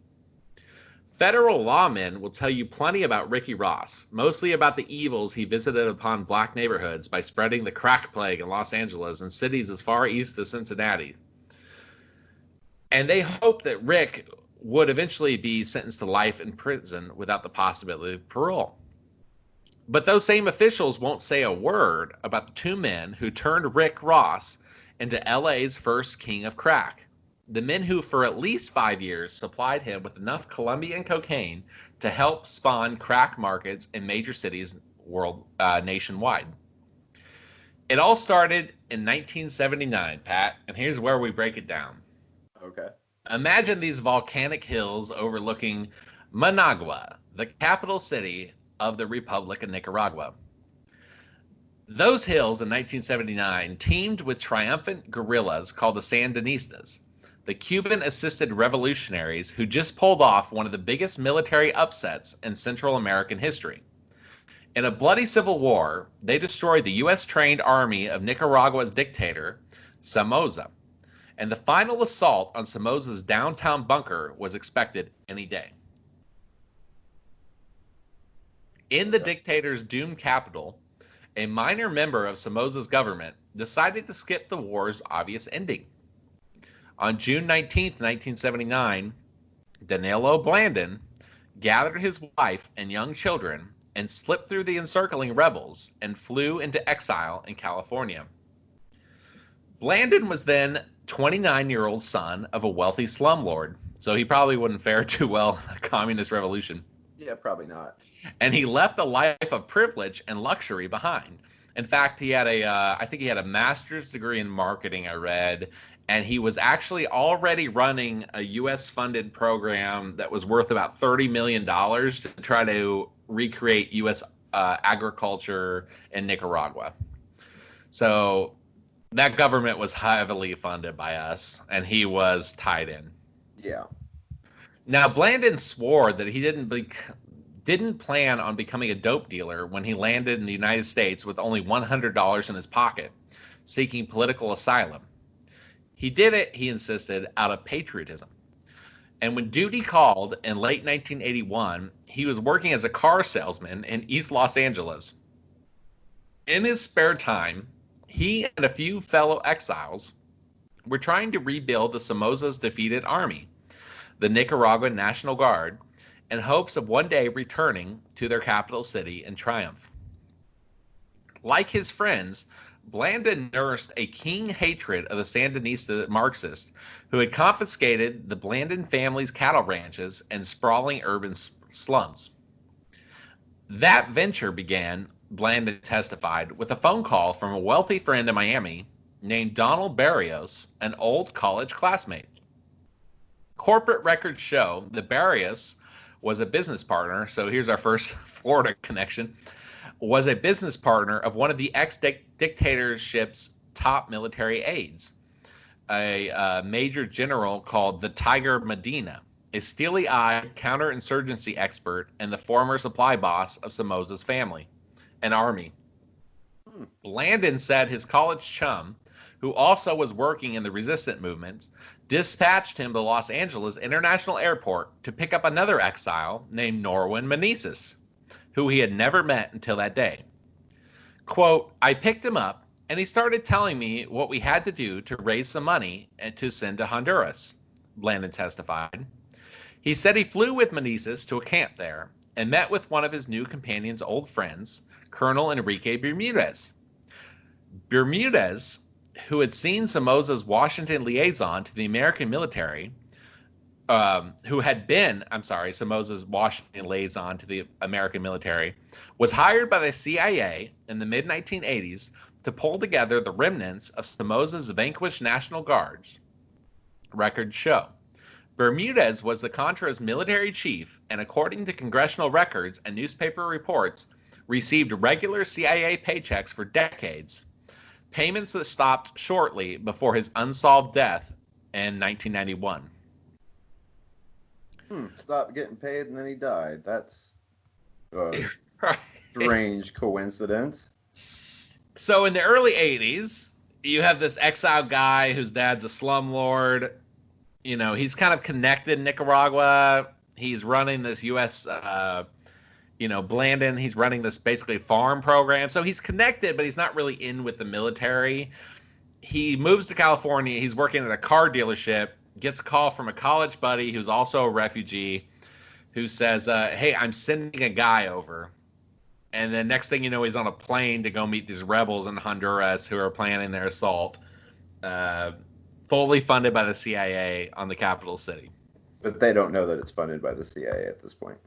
Federal lawmen will tell you plenty about Ricky Ross, mostly about the evils he visited upon black neighborhoods by spreading the crack plague in Los Angeles and cities as far east as Cincinnati. And they hoped that Rick would eventually be sentenced to life in prison without the possibility of parole. But those same officials won't say a word about the two men who turned Rick Ross into LA's first king of crack. The men who for at least 5 years supplied him with enough Colombian cocaine to help spawn crack markets in major cities nationwide. It all started in 1979, Pat, and here's where we break it down. Okay. Imagine these volcanic hills overlooking Managua, the capital city of the Republic of Nicaragua. Those hills in 1979 teemed with triumphant guerrillas called the Sandinistas. the Cuban-assisted revolutionaries who just pulled off one of the biggest military upsets in Central American history. In a bloody civil war, they destroyed the U.S.-trained army of Nicaragua's dictator, Somoza, and the final assault on Somoza's downtown bunker was expected any day. In the dictator's doomed capital, a minor member of Somoza's government decided to skip the war's obvious ending. On June 19, 1979, Danilo Blandin gathered his wife and young children and slipped through the encircling rebels and flew into exile in California. Blandin was then 29-year-old son of a wealthy slumlord, so he probably wouldn't fare too well in a communist revolution. Yeah, probably not. And he left a life of privilege and luxury behind. In fact, he had I think he had a master's degree in marketing, I read, and he was actually already running a U.S.-funded program that was worth about $30 million to try to recreate U.S. Agriculture in Nicaragua. So that government was heavily funded by us, and he was tied in. Yeah. Now, Blandin swore that he didn't plan on becoming a dope dealer when he landed in the United States with only $100 in his pocket, seeking political asylum. He did it, he insisted, out of patriotism. And when duty called in late 1981, he was working as a car salesman in East Los Angeles. In his spare time, he and a few fellow exiles were trying to rebuild the Somoza's defeated army, the Nicaraguan National Guard, in hopes of one day returning to their capital city in triumph. Like his friends, Blandin nursed a keen hatred of the Sandinista Marxists, who had confiscated the Blandin family's cattle ranches and sprawling urban slums. That venture began, Blandin testified, with a phone call from a wealthy friend in Miami named Donald Barrios, an old college classmate. Corporate records show that Barrios was a business partner, so here's our first Florida connection, was a business partner of one of the ex-dictatorship's top military aides, a major general called the Tiger Medina, a steely-eyed counterinsurgency expert and the former supply boss of Somoza's family, an army. Blandin said his college chum, who also was working in the resistance movements, dispatched him to Los Angeles International Airport to pick up another exile named Norwin Meneses, who he had never met until that day. Quote, I picked him up, and he started telling me what we had to do to raise some money and to send to Honduras, Blandin testified. He said he flew with Meneses to a camp there and met with one of his new companion's old friends, Colonel Enrique Bermudez. Bermudez, who had seen Somoza's Washington liaison to the American military, Somoza's Washington liaison to the American military, was hired by the CIA in the mid-1980s to pull together the remnants of Somoza's vanquished National Guards. Records show. Bermudez was the Contras military chief, and according to congressional records and newspaper reports, received regular CIA paychecks for decades, payments that stopped shortly before his unsolved death in 1991. Stopped getting paid and then he died. That's a strange coincidence. So in the early 80s, you have this exiled guy whose dad's a slumlord. You know, he's kind of connected in Nicaragua. He's running this U.S., Blandin, he's running this basically farm program. So he's connected, but he's not really in with the military. He moves to California. He's working at a car dealership, gets a call from a college buddy who's also a refugee who says, hey, I'm sending a guy over. And then next thing you know, he's on a plane to go meet these rebels in Honduras who are planning their assault, fully funded by the CIA on the capital city. But they don't know that it's funded by the CIA at this point.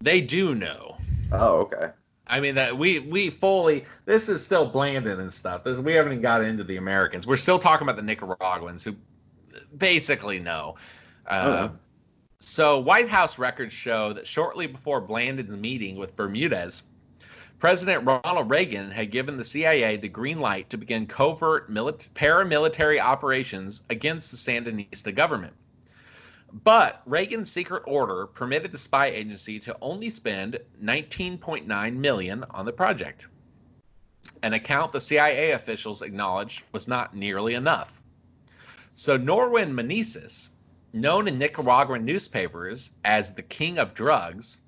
They do know. Oh, okay. I mean, that we fully, this is still Blandin and stuff. We haven't even got into the Americans. We're still talking about the Nicaraguans who basically know. So White House records show that shortly before Blandin's meeting with Bermudez, President Ronald Reagan had given the CIA the green light to begin covert paramilitary operations against the Sandinista government. But Reagan's secret order permitted the spy agency to only spend $19.9 million on the project, an account the CIA officials acknowledged was not nearly enough. So Norwin Meneses, known in Nicaraguan newspapers as the King of Drugs,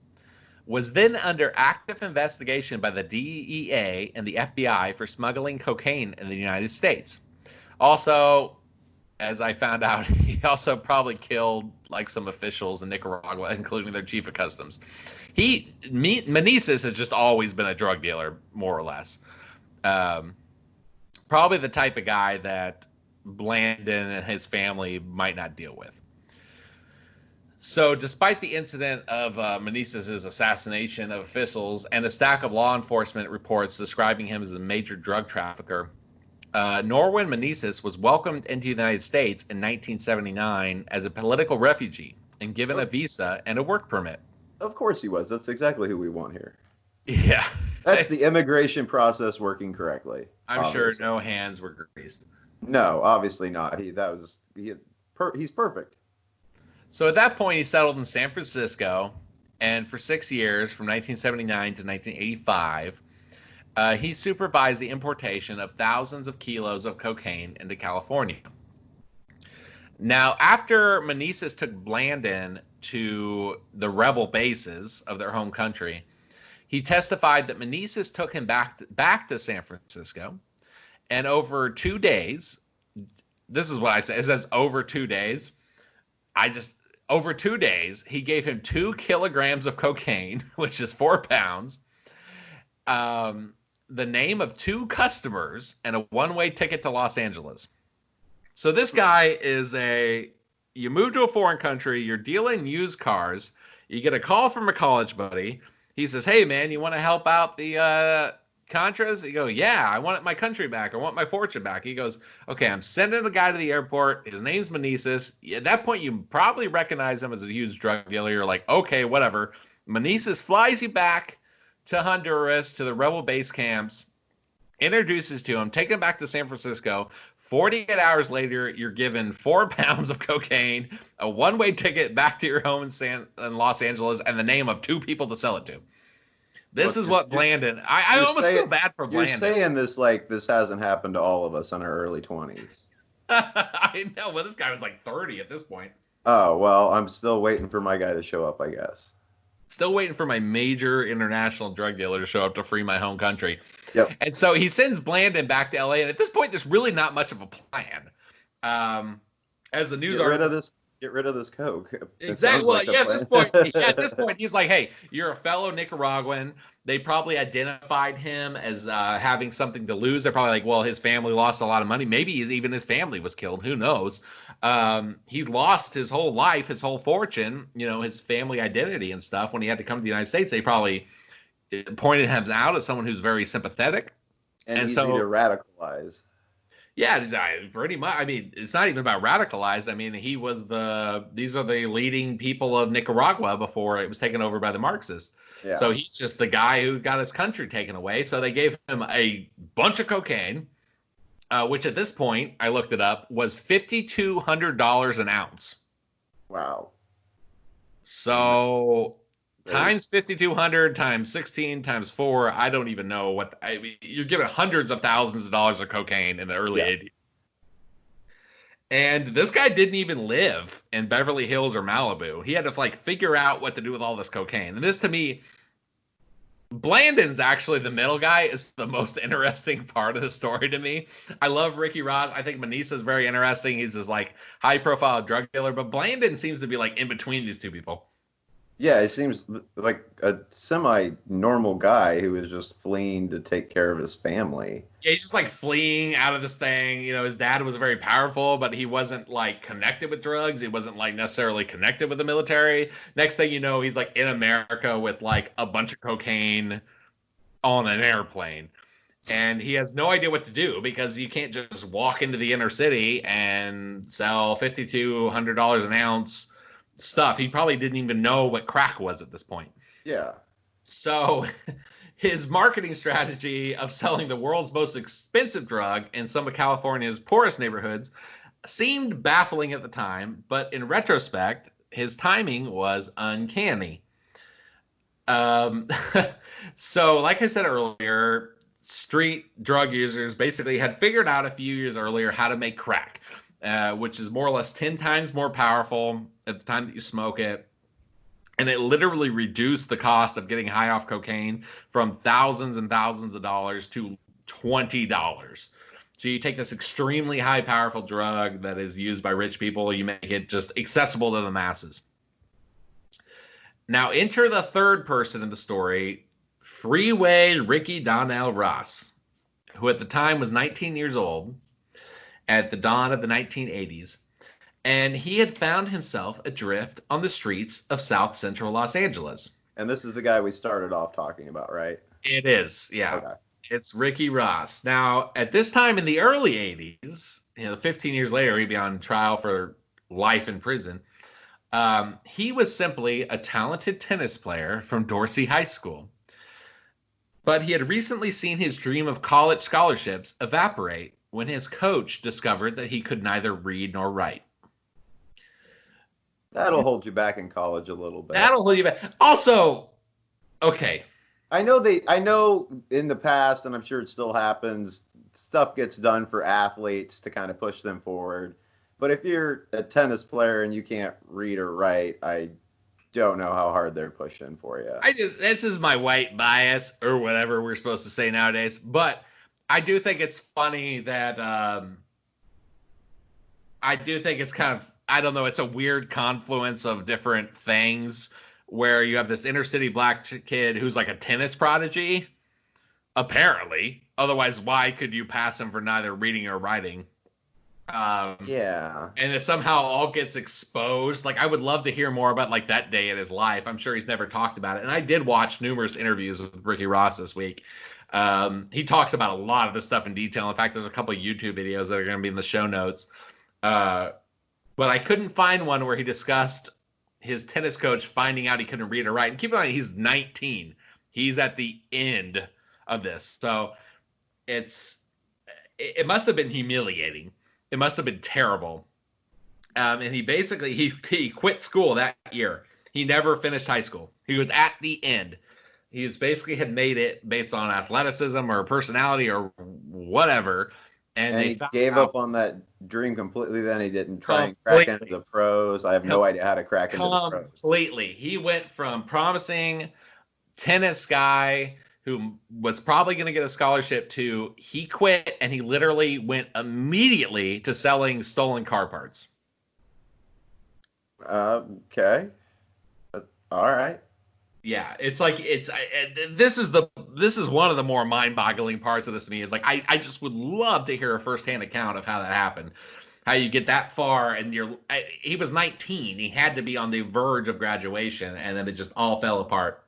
was then under active investigation by the DEA and the FBI for smuggling cocaine in the United States. Also, as I found out, he also probably killed like some officials in Nicaragua, including their chief of customs. Meneses has just always been a drug dealer, more or less. Probably the type of guy that Blandon and his family might not deal with. So despite the incident of Meneses' assassination of officials and a stack of law enforcement reports describing him as a major drug trafficker, Norwin Meneses was welcomed into the United States in 1979 as a political refugee and given a visa and a work permit. Of course he was. That's exactly who we want here. Yeah. That's the immigration process working correctly. I'm sure no hands were greased. No, obviously not. He's perfect. So at that point, he settled in San Francisco, and for 6 years, from 1979 to 1985, he supervised the importation of thousands of kilos of cocaine into California. Now, after Meneses took Blandon to the rebel bases of their home country, he testified that Meneses took him back to San Francisco, and over 2 days, this is what I say, it says over 2 days, over 2 days, he gave him 2 kilograms of cocaine, which is 4 pounds, the name of 2 customers, and a one-way ticket to Los Angeles. So this guy is you move to a foreign country, you're dealing used cars, you get a call from a college buddy. He says, hey, man, you want to help out the Contras? You go, yeah, I want my country back. I want my fortune back. He goes, okay, I'm sending a guy to the airport. His name's Meneses. At that point, you probably recognize him as a huge drug dealer. You're like, okay, whatever. Meneses flies you back to Honduras, to the rebel base camps, introduces to him, take him back to San Francisco. 48 hours later, you're given 4 pounds of cocaine, a one-way ticket back to your home in Los Angeles, and the name of 2 people to sell it to. This is what Blandon. I almost feel bad for Blandon. You're saying this like this hasn't happened to all of us in our early 20s. I know. Well, this guy was like 30 at this point. Oh, well, I'm still waiting for my guy to show up, I guess. Still waiting for my major international drug dealer to show up to free my home country. Yep. And so he sends Blandon back to L.A., and at this point, there's really not much of a plan. As the news article... Get rid of this coke. Exactly. Well, at this point, he's like, hey, you're a fellow Nicaraguan. They probably identified him as having something to lose. They're probably like, well, his family lost a lot of money. Maybe even his family was killed. Who knows? He's lost his whole life, his whole fortune, his family identity and stuff. When he had to come to the United States, they probably pointed him out as someone who's very sympathetic. And easy to radicalize. Yeah, pretty much. I mean, it's not even about radicalized. I mean, these are the leading people of Nicaragua before it was taken over by the Marxists. Yeah. So he's just the guy who got his country taken away. So they gave him a bunch of cocaine, which at this point, I looked it up, was $5,200 an ounce. Wow. So times 5,200 times 16 times 4, I don't even know what. I mean, you're giving hundreds of thousands of dollars of cocaine in the early 80s. And this guy didn't even live in Beverly Hills or Malibu. He had to figure out what to do with all this cocaine. And this, to me, Blandon's actually the middle guy. Is the most interesting part of the story to me. I love Ricky Ross. I think Meneses is very interesting. He's this high profile drug dealer, but Blandon seems to be in between these two people. Yeah, it seems like a semi-normal guy who is just fleeing to take care of his family. Yeah, he's just fleeing out of this thing. His dad was very powerful, but he wasn't connected with drugs. He wasn't necessarily connected with the military. Next thing you know, he's in America with a bunch of cocaine on an airplane. And he has no idea what to do because you can't just walk into the inner city and sell $5,200 an ounce stuff. He probably didn't even know what crack was at this point. Yeah. So His marketing strategy of selling the world's most expensive drug in some of California's poorest neighborhoods seemed baffling at the time, but in retrospect, his timing was uncanny. Um, so, like I said earlier, street drug users basically had figured out a few years earlier how to make crack, which is more or less 10 times more powerful at the time that you smoke it. And it literally reduced the cost of getting high off cocaine from thousands and thousands of dollars to $20. So you take this extremely high powerful drug that is used by rich people, you make it just accessible to the masses. Now enter the third person in the story, Freeway Ricky Donnell Ross, who at the time was 19 years old at the dawn of the 1980s. And he had found himself adrift on the streets of South Central Los Angeles. And this is the guy we started off talking about, right? It is, yeah. Okay. It's Ricky Ross. Now, at this time in the early 80s, 15 years later, he'd be on trial for life in prison. He was simply a talented tennis player from Dorsey High School. But he had recently seen his dream of college scholarships evaporate when his coach discovered that he could neither read nor write. That'll hold you back in college a little bit. That'll hold you back. Also, okay. I know in the past, and I'm sure it still happens, stuff gets done for athletes to kind of push them forward. But if you're a tennis player and you can't read or write, I don't know how hard they're pushing for you. This is my white bias or whatever we're supposed to say nowadays, but I do think it's funny that I do think it's kind of, I don't know, it's a weird confluence of different things where you have this inner city black kid who's like a tennis prodigy, apparently. Otherwise, why could you pass him for neither reading or writing? Yeah. And it somehow all gets exposed. Like, I would love to hear more about like that day in his life. I'm sure he's never talked about it. And I did watch numerous interviews with Ricky Ross this week. He talks about a lot of this stuff in detail. In fact, there's a couple of YouTube videos that are going to be in the show notes. But I couldn't find one where he discussed his tennis coach finding out he couldn't read or write. And keep in mind, he's 19. He's at the end of this. So it must have been humiliating. It must have been terrible. And he basically, he quit school that year. He never finished high school. He was at the end. He basically had made it based on athleticism or personality or whatever. And he gave up on that dream completely. Then he didn't try and crack into the pros. I have no idea how to crack into the pros. Completely. He went from promising tennis guy who was probably going to get a scholarship to he quit and he literally went immediately to selling stolen car parts. Okay. All right. Yeah, it's like this is one of the more mind-boggling parts of this to me. Is like I just would love to hear a first-hand account of how that happened, how you get that far and he was 19, he had to be on the verge of graduation, and then it just all fell apart.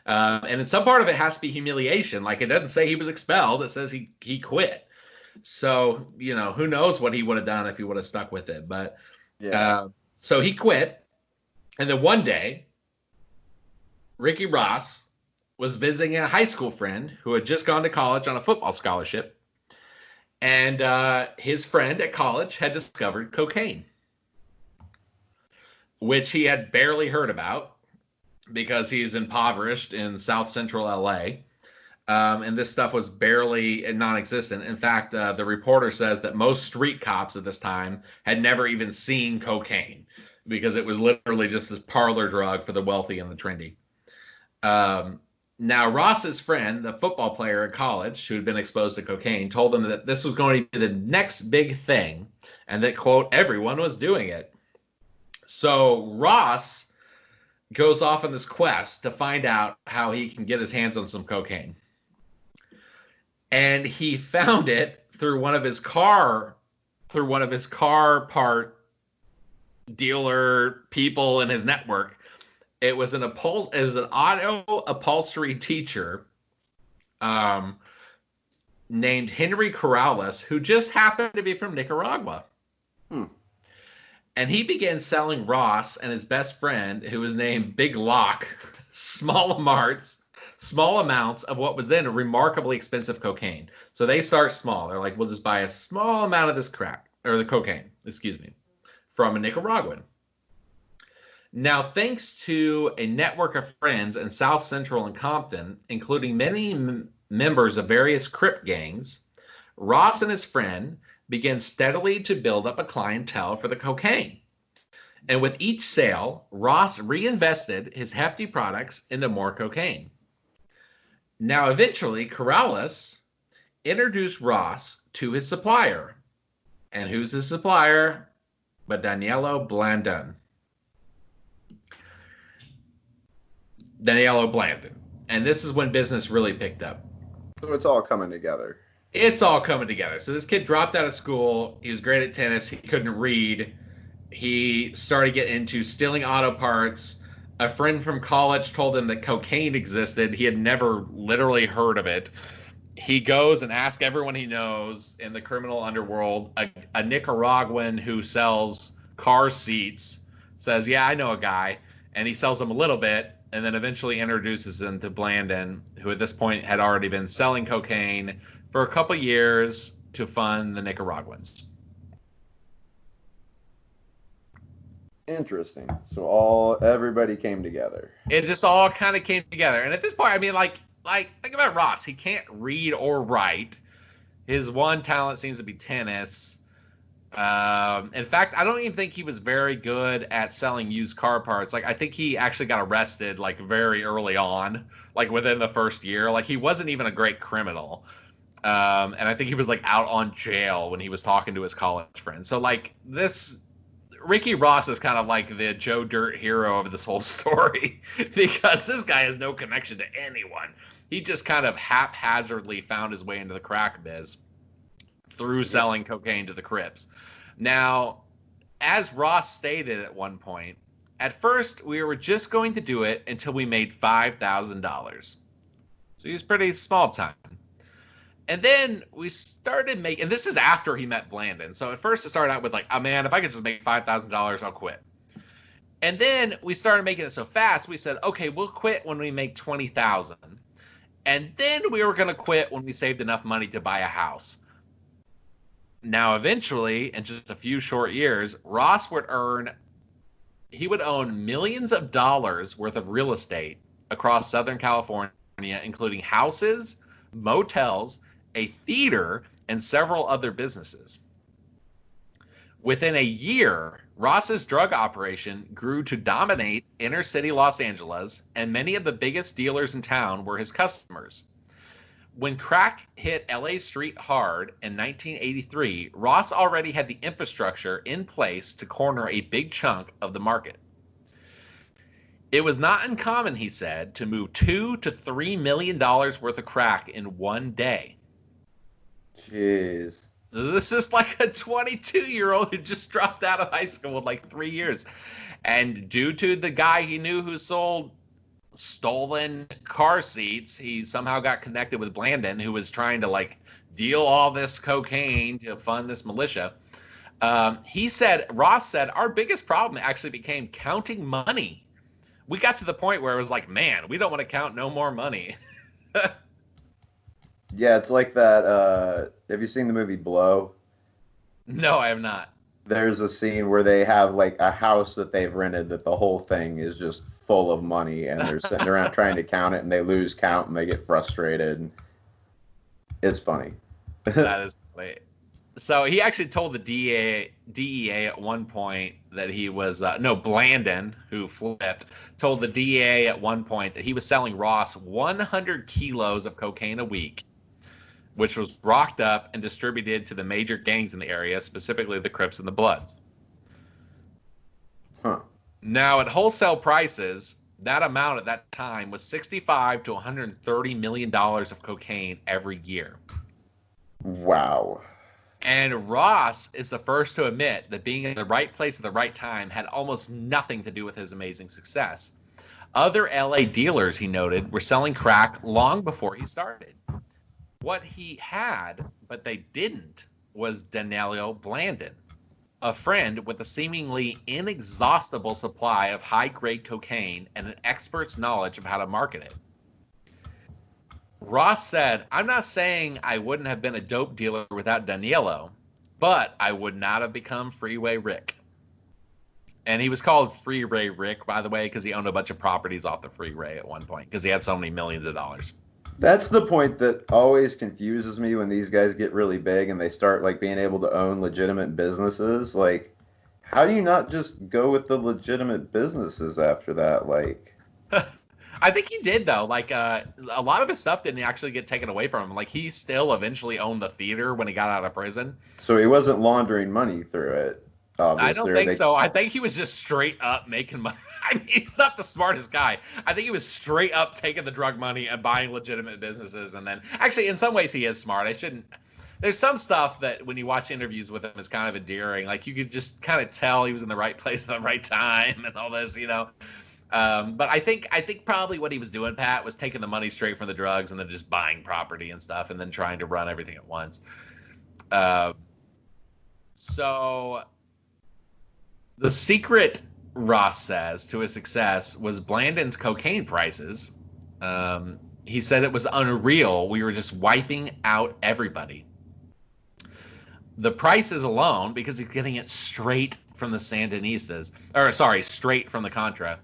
And in some part of it has to be humiliation. Like, it doesn't say he was expelled; it says he quit. So who knows what he would have done if he would have stuck with it. But yeah. So he quit, and then one day, Ricky Ross was visiting a high school friend who had just gone to college on a football scholarship. And his friend at college had discovered cocaine, which he had barely heard about because he's impoverished in South Central LA. And this stuff was barely non-existent. In fact, the reporter says that most street cops at this time had never even seen cocaine because it was literally just this parlor drug for the wealthy and the trendy. Now, Ross's friend, the football player in college who had been exposed to cocaine, told him that this was going to be the next big thing and that, quote, everyone was doing it. So Ross goes off on this quest to find out how he can get his hands on some cocaine. And he found it through one of his car part dealer people in his network. It was an auto upholstery teacher named Henry Corrales, who just happened to be from Nicaragua. And he began selling Ross and his best friend, who was named Big Lock, small amounts small amounts of what was then a remarkably expensive cocaine. So they start small. They're like, we'll just buy a small amount of this crack, or the cocaine, excuse me, from a Nicaraguan. Now, thanks to a network of friends in South Central and Compton, including many members of various Crip gangs, Ross and his friend began steadily to build up a clientele for the cocaine. And with each sale, Ross reinvested his hefty products into more cocaine. Now, eventually, Corrales introduced Ross to his supplier. And who's his supplier? But Danilo Blandon. Danilo Blandon. And this is when business really picked up. So it's all coming together. It's all coming together. So this kid dropped out of school. He was great at tennis. He couldn't read. He started getting into stealing auto parts. A friend from college told him that cocaine existed. He had never literally heard of it. He goes and asks everyone he knows in the criminal underworld. A Nicaraguan who sells car seats says, yeah, I know a guy. And he sells him a little bit and then eventually introduces him to Blandon, who at this point had already been selling cocaine for a couple years to fund the Nicaraguans. Interesting. So everybody came together. It just all kind of came together. And at this point, I mean, like think about Ross. He can't read or write. His one talent seems to be tennis. In fact, I don't even think he was very good at selling used car parts. Like, I think he actually got arrested like very early on, like within the first year. Like, he wasn't even a great criminal. And I think he was like out on jail when he was talking to his college friends. So like this. Ricky Ross is kind of like the Joe Dirt hero of this whole story because this guy has no connection to anyone. He just kind of haphazardly found his way into the crack biz through selling cocaine to the Crips. Now, as Ross stated at one point, at first we were just going to do it until we made $5,000. So he was pretty small time. And then we started making, and this is after he met Blandon. So at first it started out with like, oh man, if I could just make $5,000, I'll quit. And then we started making it so fast, we said, okay, we'll quit when we make $20,000. And then we were going to quit when we saved enough money to buy a house. Now, eventually, in just a few short years, Ross would own millions of dollars worth of real estate across Southern California, including houses, motels, a theater, and several other businesses. Within a year, Ross's drug operation grew to dominate inner city Los Angeles, and many of the biggest dealers in town were his customers. When crack hit LA Street hard in 1983, Ross already had the infrastructure in place to corner a big chunk of the market. It was not uncommon, he said, to move $2 to $3 million worth of crack in one day. Jeez. This is like a 22-year-old who just dropped out of high school with like 3 years. And due to the guy he knew who sold stolen car seats, he somehow got connected with Blandon, who was trying to like deal all this cocaine to fund this militia. Ross said, our biggest problem actually became counting money. We got to the point where it was like, man, we don't want to count no more money. Yeah, it's like that. Have you seen the movie Blow? No, I have not. There's a scene where they have like a house that they've rented that the whole thing is just full of money, and they're sitting around trying to count it, and they lose count, and they get frustrated. It's funny. That is funny. So he actually told the DEA at one point that he was Blandon, who flipped, told the DEA at one point that he was selling Ross 100 kilos of cocaine a week, which was rocked up and distributed to the major gangs in the area, specifically the Crips and the Bloods. Huh. Now, at wholesale prices, that amount at that time was $65 to $130 million of cocaine every year. Wow. And Ross is the first to admit that being in the right place at the right time had almost nothing to do with his amazing success. Other LA dealers, he noted, were selling crack long before he started. What he had, but they didn't, was Danilo Blandon, a friend with a seemingly inexhaustible supply of high-grade cocaine and an expert's knowledge of how to market it. Ross said, "I'm not saying I wouldn't have been a dope dealer without Danielo, but I would not have become Freeway Rick." And he was called Freeway Rick, by the way, because he owned a bunch of properties off the freeway at one point because he had so many millions of dollars. That's the point that always confuses me when these guys get really big and they start like being able to own legitimate businesses. Like, how do you not just go with the legitimate businesses after that? Like, I think he did though. Like a lot of his stuff didn't actually get taken away from him. Like he still eventually owned the theater when he got out of prison. so he wasn't laundering money through it, I obviously. don't think so. I think he was just straight up making money. I mean, he's not the smartest guy. I think he was straight up taking the drug money and buying legitimate businesses, and then actually, in some ways, he is smart. I shouldn't. There's some stuff that when you watch interviews with him is kind of endearing. Like you could just kind of tell he was in the right place at the right time and all this, you know. But I think probably what he was doing, Pat, was taking the money straight from the drugs and then just buying property and stuff, and then trying to run everything at once. So the secret, Ross says, to his success was Blandon's cocaine prices. He said it was unreal. We were just wiping out everybody. The prices alone, because he's getting it straight from the Sandinistas, or sorry, straight from the Contra,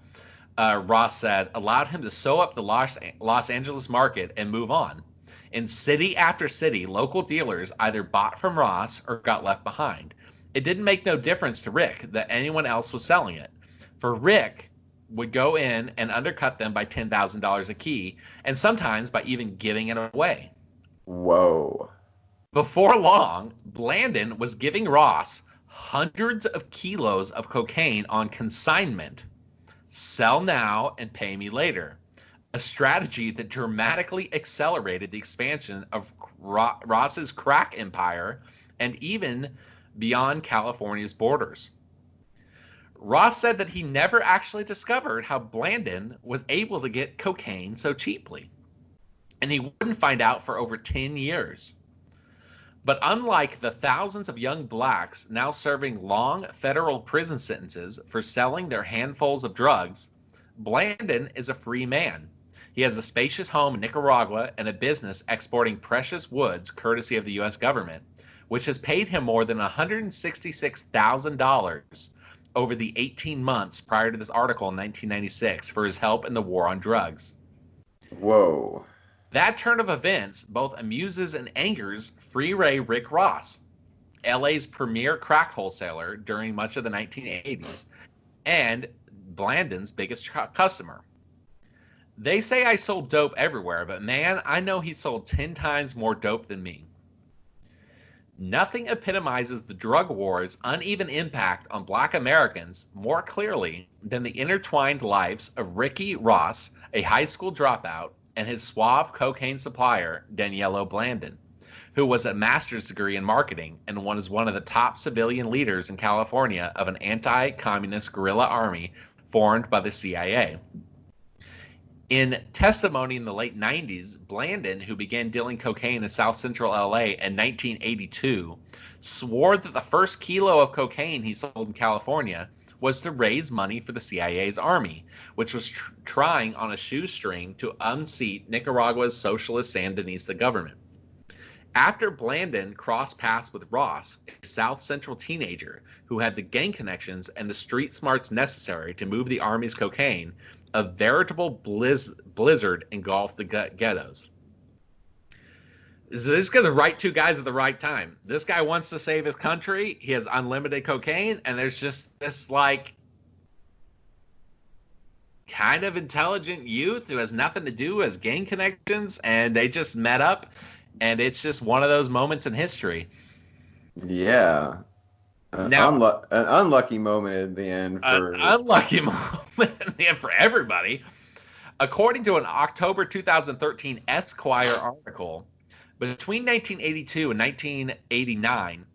Ross said, allowed him to sew up the Los Angeles market and move on. In city after city, local dealers either bought from Ross or got left behind. It didn't make no difference to Rick that anyone else was selling it. For Rick would go in and undercut them by $10,000 a key, and sometimes by even giving it away. Whoa. Before long, Blandon was giving Ross hundreds of kilos of cocaine on consignment. Sell now and pay me later. A strategy that dramatically accelerated the expansion of Ross's crack empire and even beyond California's borders. Ross said that he never actually discovered how Blandon was able to get cocaine so cheaply, and he wouldn't find out for over 10 years. But unlike the thousands of young blacks now serving long federal prison sentences for selling their handfuls of drugs, Blandon is a free man. He has a spacious home in Nicaragua and a business exporting precious woods courtesy of the U.S. government, which has paid him more than $166,000 over the 18 months prior to this article in 1996 for his help in the war on drugs. Whoa. That turn of events both amuses and angers Freeway Rick Ross, LA's premier crack wholesaler during much of the 1980s, and Blandon's biggest customer. They say I sold dope everywhere, but man, I know he sold 10 times more dope than me. Nothing epitomizes the drug war's uneven impact on black Americans more clearly than the intertwined lives of Ricky Ross, a high school dropout, and his suave cocaine supplier, Danielo Blandon, who was a master's degree in marketing and was one of the top civilian leaders in California of an anti-communist guerrilla army formed by the CIA. In testimony in the late 90s, Blandon, who began dealing cocaine in South Central LA in 1982, swore that the first kilo of cocaine he sold in California was to raise money for the CIA's army, which was trying on a shoestring to unseat Nicaragua's socialist Sandinista government. After Blandon crossed paths with Ross, a South Central teenager who had the gang connections and the street smarts necessary to move the army's cocaine, a veritable blizzard engulfed the ghettos. So this is the right two guys at the right time. This guy wants to save his country. He has unlimited cocaine, and there's just this like kind of intelligent youth who has nothing to do as gang connections, and they just met up, and it's just one of those moments in history. Yeah. An unlucky moment in the end for an unlucky moment in the end for everybody. According to an October 2013 Esquire article, between 1982 and 1989,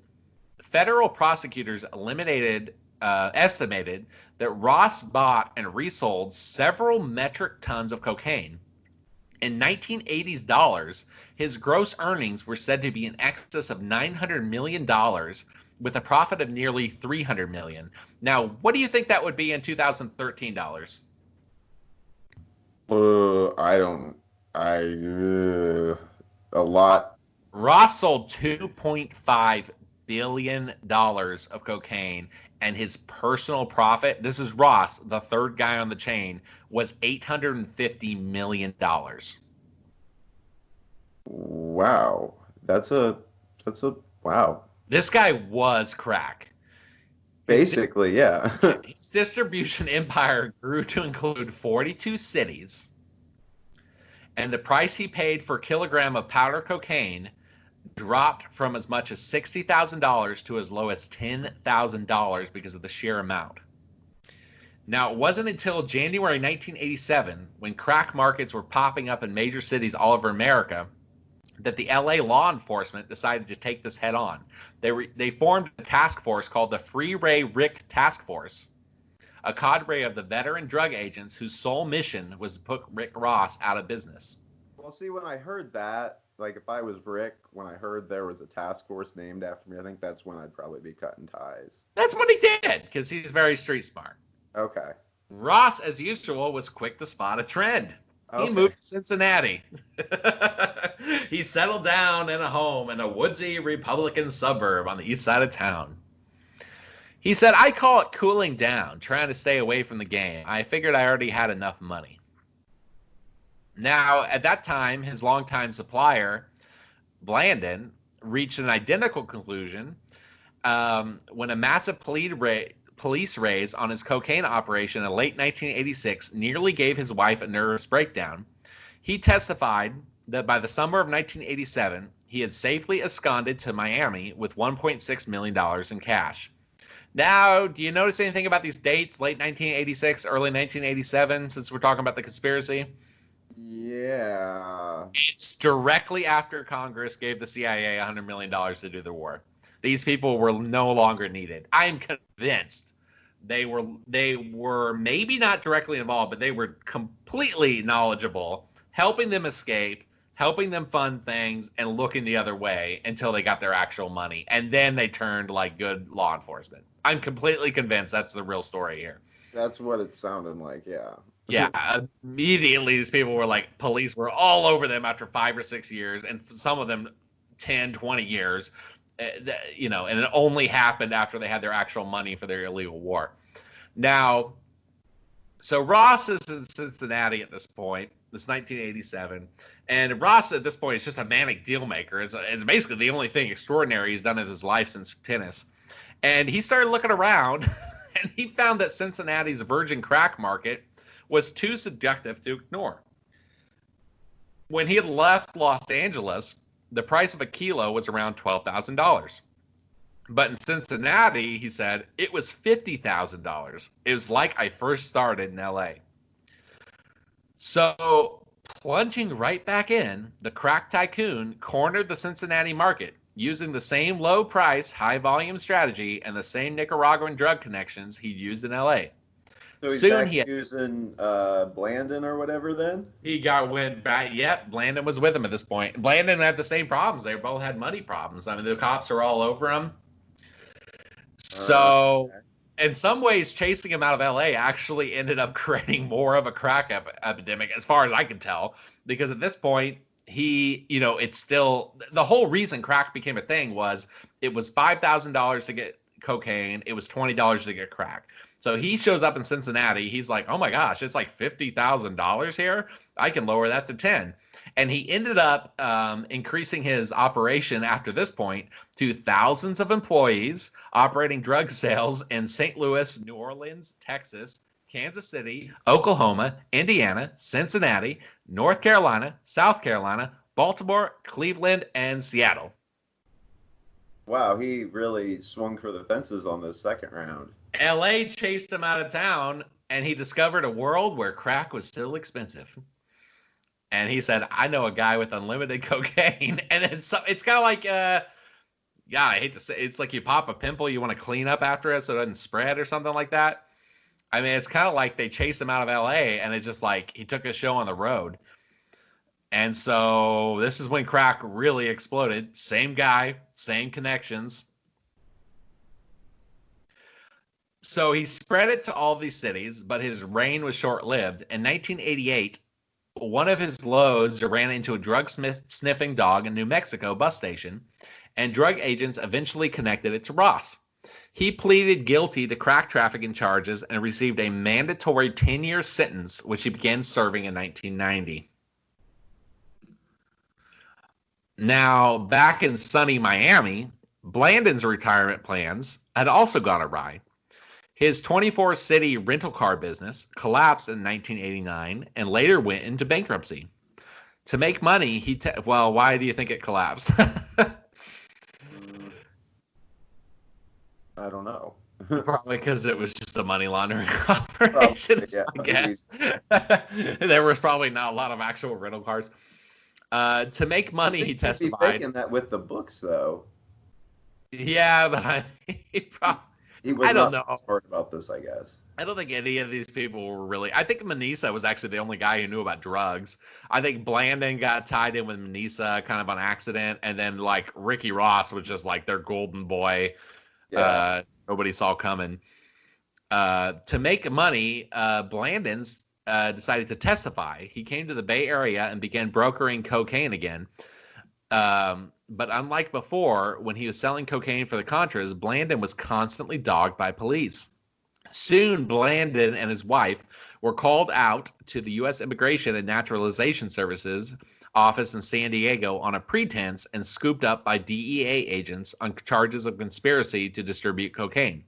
federal prosecutors estimated that Ross bought and resold several metric tons of cocaine. In 1980s dollars, his gross earnings were said to be in excess of $900 million, with a profit of nearly $300 million. Now, what do you think that would be in 2013 dollars? I don't A lot. Ross sold $2.5 billion of cocaine, and his personal profit, this is Ross, the third guy on the chain, was $850 million. Wow. That's a wow. This guy was crack. His, Basically, yeah. his distribution empire grew to include 42 cities, and the price he paid for a kilogram of powder cocaine dropped from as much as $60,000 to as low as $10,000 because of the sheer amount. Now, it wasn't until January 1987, when crack markets were popping up in major cities all over America, that the LA law enforcement decided to take this head on. They formed a task force called the Free Ray Rick Task Force, a cadre of the veteran drug agents whose sole mission was to put Rick Ross out of business. Well, see, when I heard that, like if I was Rick, when I heard there was a task force named after me, I think that's when I'd probably be cutting ties. That's what he did, because he's very street smart. Okay. Ross, as usual, was quick to spot a trend. He moved to Cincinnati. He settled down in a home in a woodsy Republican suburb on the east side of town. He said, I call it cooling down, trying to stay away from the game. I figured I already had enough money. Now, at that time, his longtime supplier, Blandon, reached an identical conclusion when a massive police raid on his cocaine operation in late 1986 nearly gave his wife a nervous breakdown. He testified that by the summer of 1987, he had safely absconded to Miami with $1.6 million in cash. Now, do you notice anything about these dates, late 1986, early 1987, since we're talking about the conspiracy? Yeah. It's directly after Congress gave the CIA $100 million to do the war. These people were no longer needed. I am convinced they were maybe not directly involved, but they were completely knowledgeable, helping them escape, helping them fund things, and looking the other way until they got their actual money. And then they turned like good law enforcement. I'm completely convinced that's the real story here. That's what it sounded like, yeah. Yeah, immediately these people were like, police were all over them after 5 or 6 years, and some of them 10, 20 years. And it only happened after they had their actual money for their illegal war. Now, so Ross is in Cincinnati at this point. It's 1987, and Ross at this point is just a manic deal maker. It's basically the only thing extraordinary he's done in his life since tennis. And he started looking around, and he found that Cincinnati's virgin crack market was too seductive to ignore. When he had left Los Angeles, the price of a kilo was around $12,000. But in Cincinnati, he said, it was $50,000. It was like I first started in LA. So, plunging right back in, the crack tycoon cornered the Cincinnati market using the same low price, high volume strategy and the same Nicaraguan drug connections he used in LA. So he's back using Blandon or whatever then? Went back. Yep, Blandon was with him at this point. Blandon had the same problems. They both had money problems. I mean, the cops are all over him. So, in some ways, chasing him out of LA actually ended up creating more of a crack epidemic, as far as I can tell. Because at this point, it's still, the whole reason crack became a thing was it was $5,000 to get cocaine. It was $20 to get crack. So he shows up in Cincinnati. He's like, oh my gosh, it's like $50,000 here. I can lower that to 10. And he ended up increasing his operation after this point to thousands of employees operating drug sales in St. Louis, New Orleans, Texas, Kansas City, Oklahoma, Indiana, Cincinnati, North Carolina, South Carolina, Baltimore, Cleveland, and Seattle. Wow, he really swung for the fences on this second round. LA chased him out of town, and he discovered a world where crack was still expensive. And he said, I know a guy with unlimited cocaine. And it's kind of like, I hate to say, it's like you pop a pimple, you want to clean up after it so it doesn't spread or something like that. I mean, it's kind of like they chased him out of LA, and it's just like he took his show on the road. And so this is when crack really exploded. Same guy, same connections. So he spread it to all these cities, but his reign was short-lived. In 1988, one of his loads ran into a drug-sniffing dog in New Mexico bus station, and drug agents eventually connected it to Ross. He pleaded guilty to crack trafficking charges and received a mandatory 10-year sentence, which he began serving in 1990. Now, back in sunny Miami, Blandon's retirement plans had also gone awry. His 24-city rental car business collapsed in 1989 and later went into bankruptcy. To make money, well, why do you think it collapsed? I don't know. Probably because it was just a money laundering operation, I guess. There was probably not a lot of actual rental cars. To make money, he testified. He'd be faking that with the books, though. Yeah, but he was I don't not know. smart about this, I guess. I don't think any of these people were really. I think Manisa was actually the only guy who knew about drugs. I think Blandon got tied in with Manisa kind of on accident, and then like Ricky Ross was just like their golden boy. Yeah. Nobody saw coming. To make money, Blandon's decided to testify. He came to the Bay Area and began brokering cocaine again. But unlike before, when he was selling cocaine for the Contras, Blandon was constantly dogged by police. Soon, Blandon and his wife were called out to the U.S. Immigration and Naturalization Services office in San Diego on a pretense and scooped up by DEA agents on charges of conspiracy to distribute cocaine.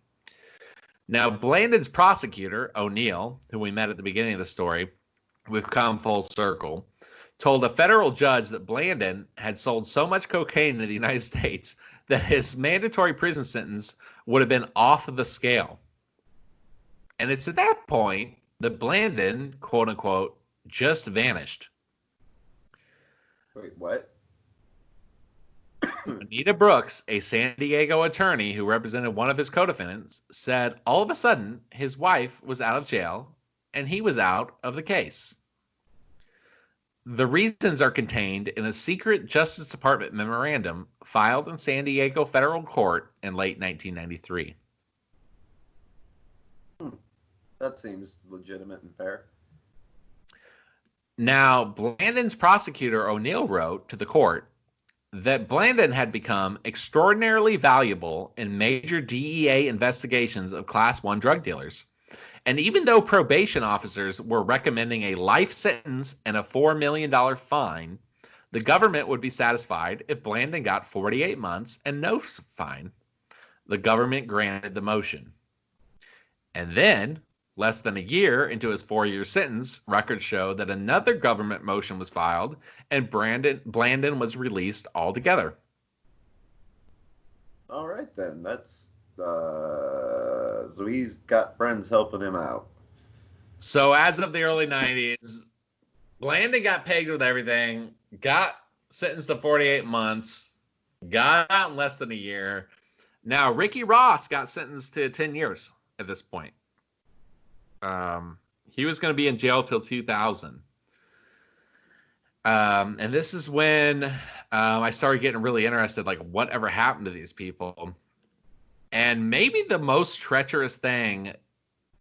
Now, Blandon's prosecutor, O'Neill, who we met at the beginning of the story, we've come full circle, told a federal judge that Blandon had sold so much cocaine in the United States that his mandatory prison sentence would have been off the scale. And it's at that point that Blandon, quote unquote, just vanished. Wait, what? Anita Brooks, a San Diego attorney who represented one of his co-defendants, said all of a sudden his wife was out of jail and he was out of the case. The reasons are contained in a secret Justice Department memorandum filed in San Diego federal court in late 1993. That seems legitimate and fair. Now, Blandon's prosecutor O'Neill wrote to the court that Blandon had become extraordinarily valuable in major DEA investigations of Class 1 drug dealers. And even though probation officers were recommending a life sentence and a $4 million fine, the government would be satisfied if Blandon got 48 months and no fine. The government granted the motion. And then, less than a year into his 4-year sentence, records show that another government motion was filed and Blandon was released altogether. All right, then. That's so he's got friends helping him out. So as of the early 90s, Blandon got pegged with everything, got sentenced to 48 months, got out in less than a year. Now, Ricky Ross got sentenced to 10 years at this point. He was going to be in jail till 2000. And this is when I started getting really interested, like, whatever happened to these people. And maybe the most treacherous thing,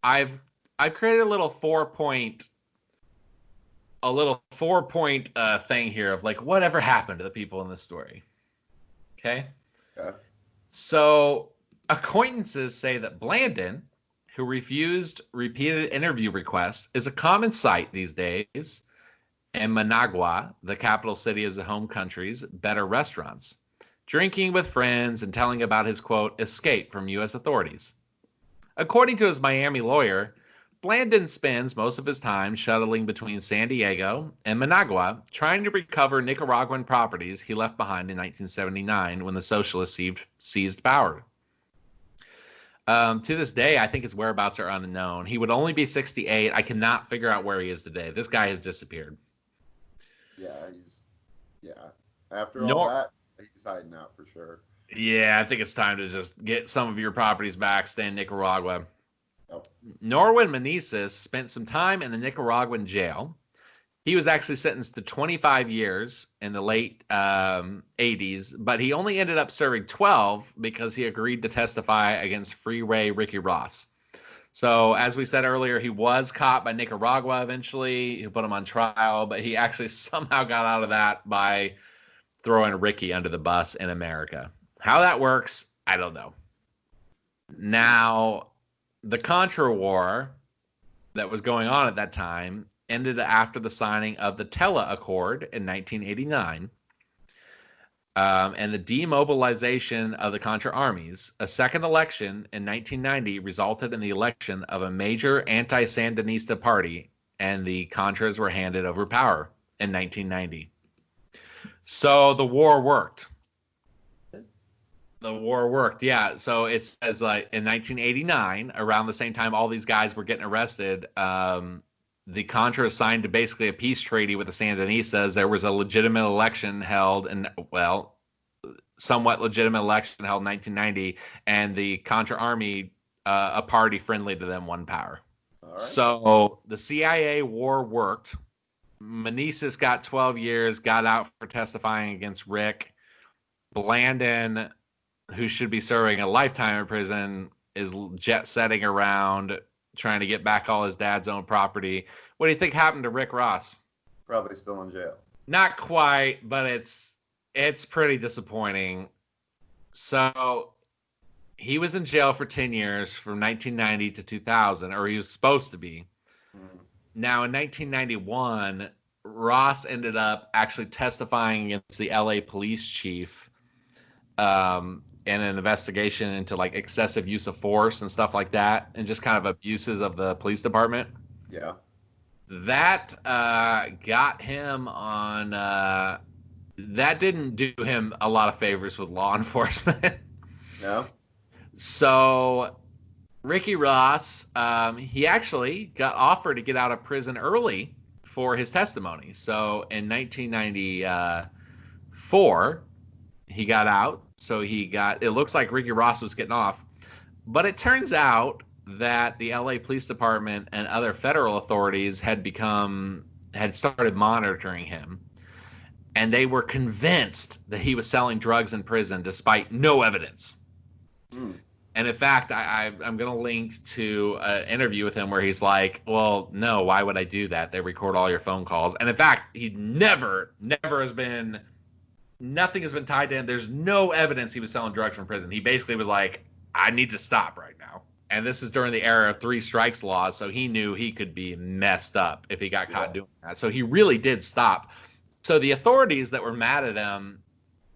I've created a little four-point thing here of, like, whatever happened to the people in this story. Okay? Yeah. So acquaintances say that Blandon, who refused repeated interview requests, is a common sight these days in Managua, the capital city of the home country's better restaurants, drinking with friends and telling about his, quote, escape from U.S. authorities. According to his Miami lawyer, Blandon spends most of his time shuttling between San Diego and Managua, trying to recover Nicaraguan properties he left behind in 1979 when the socialists seized power. To this day, I think his whereabouts are unknown. He would only be 68. I cannot figure out where he is today. This guy has disappeared. Yeah. After all that, he's hiding out for sure. Yeah, I think it's time to just get some of your properties back, stay in Nicaragua. Oh. Norwin Meneses spent some time in the Nicaraguan jail. He was actually sentenced to 25 years in the late 80s, but he only ended up serving 12 because he agreed to testify against Freeway Ricky Ross. So, as we said earlier, he was caught by Nicaragua eventually. He put him on trial, but he actually somehow got out of that by throwing Ricky under the bus in America. How that works, I don't know. Now, the Contra War that was going on at that time ended after the signing of the Tella Accord in 1989. And the demobilization of the Contra armies. A second election in 1990 resulted in the election of a major anti-Sandinista party, and the Contras were handed over power in 1990. So the war worked. The war worked, yeah. So it says like in 1989, around the same time all these guys were getting arrested, the Contras signed basically a peace treaty with the Sandinistas. There was a legitimate election held, and somewhat legitimate election held in 1990, and the Contra army, a party friendly to them, won power. All right. So the CIA war worked. Meneses got 12 years, got out for testifying against Rick. Blandon, who should be serving a lifetime in prison, is jet setting around trying to get back all his dad's own property. What do you think happened to Rick Ross? Probably still in jail. Not quite, but it's pretty disappointing. So he was in jail for 10 years from 1990 to 2000, or he was supposed to be. Now in 1991, Ross ended up actually testifying against the LA police chief in an investigation into like excessive use of force and stuff like that, and just kind of abuses of the police department. Yeah. That got him on. That didn't do him a lot of favors with law enforcement. No. So Ricky Ross, he actually got offered to get out of prison early for his testimony. So in 1994, he got out. So it looks like Ricky Ross was getting off. But it turns out that the LA Police Department and other federal authorities had started monitoring him. And they were convinced that he was selling drugs in prison despite no evidence. And in fact, I'm going to link to an interview with him where he's like, well, no, why would I do that? They record all your phone calls. And in fact, he never has been, nothing has been tied to him. There's no evidence he was selling drugs from prison. He basically was like, I need to stop right now. And this is during the era of 3 strikes laws, so he knew he could be messed up if he got caught doing that. So he really did stop. So the authorities that were mad at him,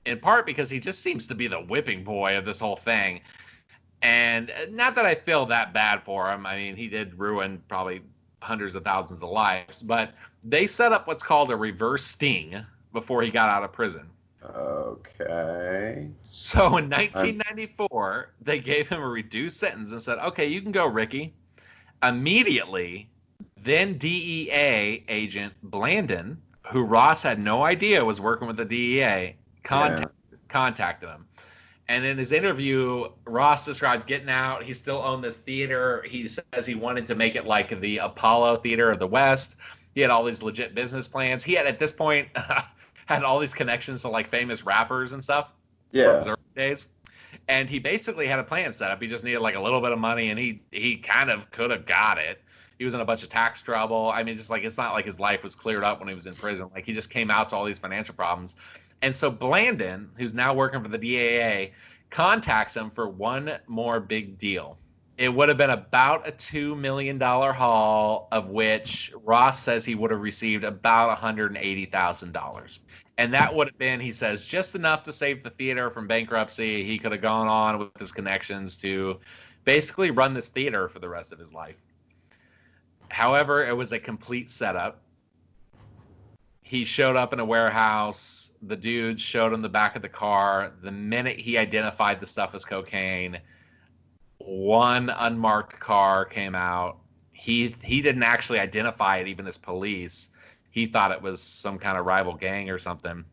in part because he just seems to be the whipping boy of this whole thing. And not that I feel that bad for him. I mean, he did ruin probably hundreds of thousands of lives. But they set up what's called a reverse sting before he got out of prison. Okay. So in 1994, they gave him a reduced sentence and said, okay, you can go, Ricky. Immediately, then DEA agent Blandon, who Ross had no idea was working with the DEA, contacted him. And in his interview, Ross describes getting out. He still owned this theater. He says he wanted to make it like the Apollo Theater of the West. He had all these legit business plans. He had, at this point, had all these connections to like famous rappers and stuff from his early days. And he basically had a plan set up. He just needed like a little bit of money, and he kind of could have got it. He was in a bunch of tax trouble. I mean, just like, it's not like his life was cleared up when he was in prison. Like, he just came out to all these financial problems. And so Blandon, who's now working for the DEA, contacts him for one more big deal. It would have been about a $2 million haul, of which Ross says he would have received about $180,000. And that would have been, he says, just enough to save the theater from bankruptcy. He could have gone on with his connections to basically run this theater for the rest of his life. However, it was a complete setup. He showed up in a warehouse. The dudes showed him the back of the car. The minute he identified the stuff as cocaine, one unmarked car came out. He didn't actually identify it even as police. He thought it was some kind of rival gang or something.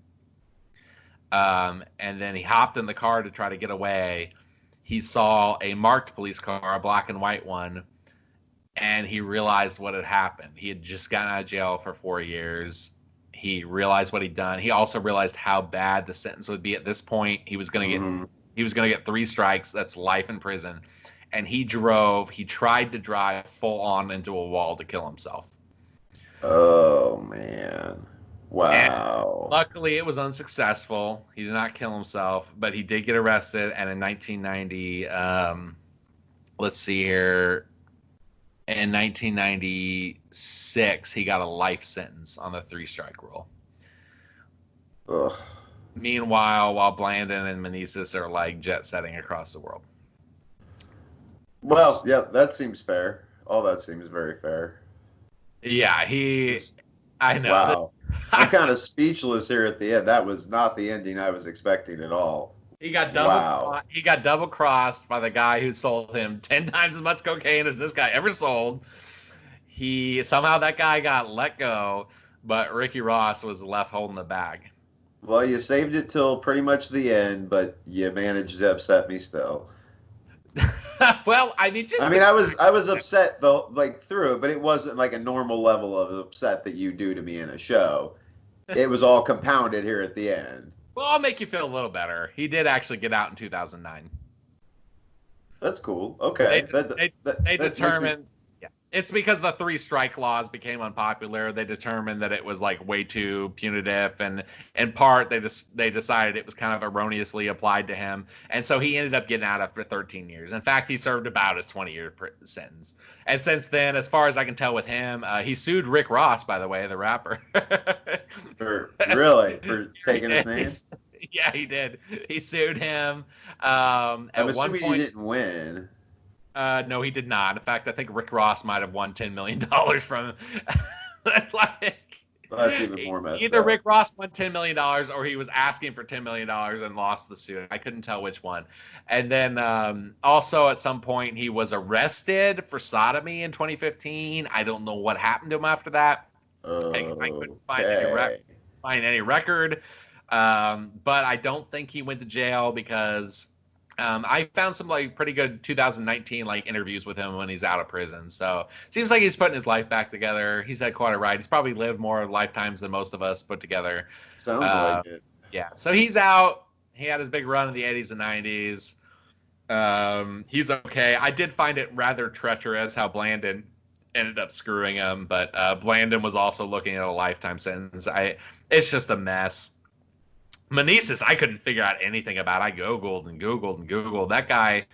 And then he hopped in the car to try to get away. He saw a marked police car, a black and white one, and he realized what had happened. He had just gotten out of jail for 4 years. He realized what he'd done. He also realized how bad the sentence would be at this point. He was going to get 3 strikes. That's life in prison. and he tried to drive full on into a wall to kill himself. Oh man. Wow. And luckily, it was unsuccessful. He did not kill himself, but he did get arrested. And in 1990, let's see here, in 1996, he got a life sentence on the 3-strike rule. Ugh. Meanwhile, while Blandon and Meneses are like jet setting across the world. Well, yeah, that seems fair. All that seems very fair. Yeah, I know. Wow. I'm kind of speechless here at the end. That was not the ending I was expecting at all. He got Wow. double crossed by the guy who sold him 10 times as much cocaine as this guy ever sold. Somehow that guy got let go, but Ricky Ross was left holding the bag. Well, you saved it till pretty much the end, but you managed to upset me still. Well, I mean, I was upset though, like through it, but it wasn't like a normal level of upset that you do to me in a show. It was all compounded here at the end. Well, I'll make you feel a little better. He did actually get out in 2009. That's cool. Okay. They determined. Yeah, it's because the 3-strike laws became unpopular. They determined that it was like way too punitive, and in part they decided it was kind of erroneously applied to him, and so he ended up getting out after 13 years. In fact, he served about his 20-year sentence. And since then, as far as I can tell with him, he sued Rick Ross, by the way, the rapper. For taking his name? Yeah, he did. He sued him. I'm at assuming one point, he didn't win. No, he did not. In fact, I think Rick Ross might have won $10 million from him. Well, that's even more messed Either up. Rick Ross won $10 million or he was asking for $10 million and lost the suit. I couldn't tell which one. And then also at some point he was arrested for sodomy in 2015. I don't know what happened to him after that. I couldn't find any record. But I don't think he went to jail because I found some like pretty good 2019 like interviews with him when he's out of prison. So seems like he's putting his life back together. He's had quite a ride. He's probably lived more lifetimes than most of us put together. Sounds like it. Yeah. So he's out. He had his big run in the 80s and 90s. He's okay. I did find it rather treacherous how Blandon ended up screwing him, but Blandon was also looking at a lifetime sentence. It's just a mess. Meneses, I couldn't figure out anything about. I Googled and Googled and Googled. That guy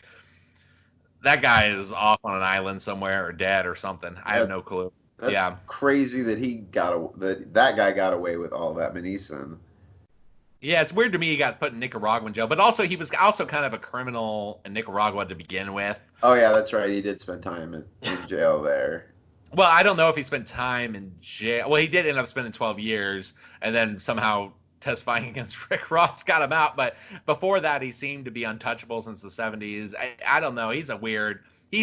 is off on an island somewhere or dead or something. I have no clue. That's crazy that that guy got away with all that, Meneses. Yeah, it's weird to me he got put in Nicaraguan jail, but also he was also kind of a criminal in Nicaragua to begin with. Oh yeah, that's right. He did spend time in jail there. Well, I don't know if he spent time in jail. Well, he did end up spending 12 years, and then somehow testifying against Rick Ross got him out. But before that, he seemed to be untouchable since the 70s. I don't know. He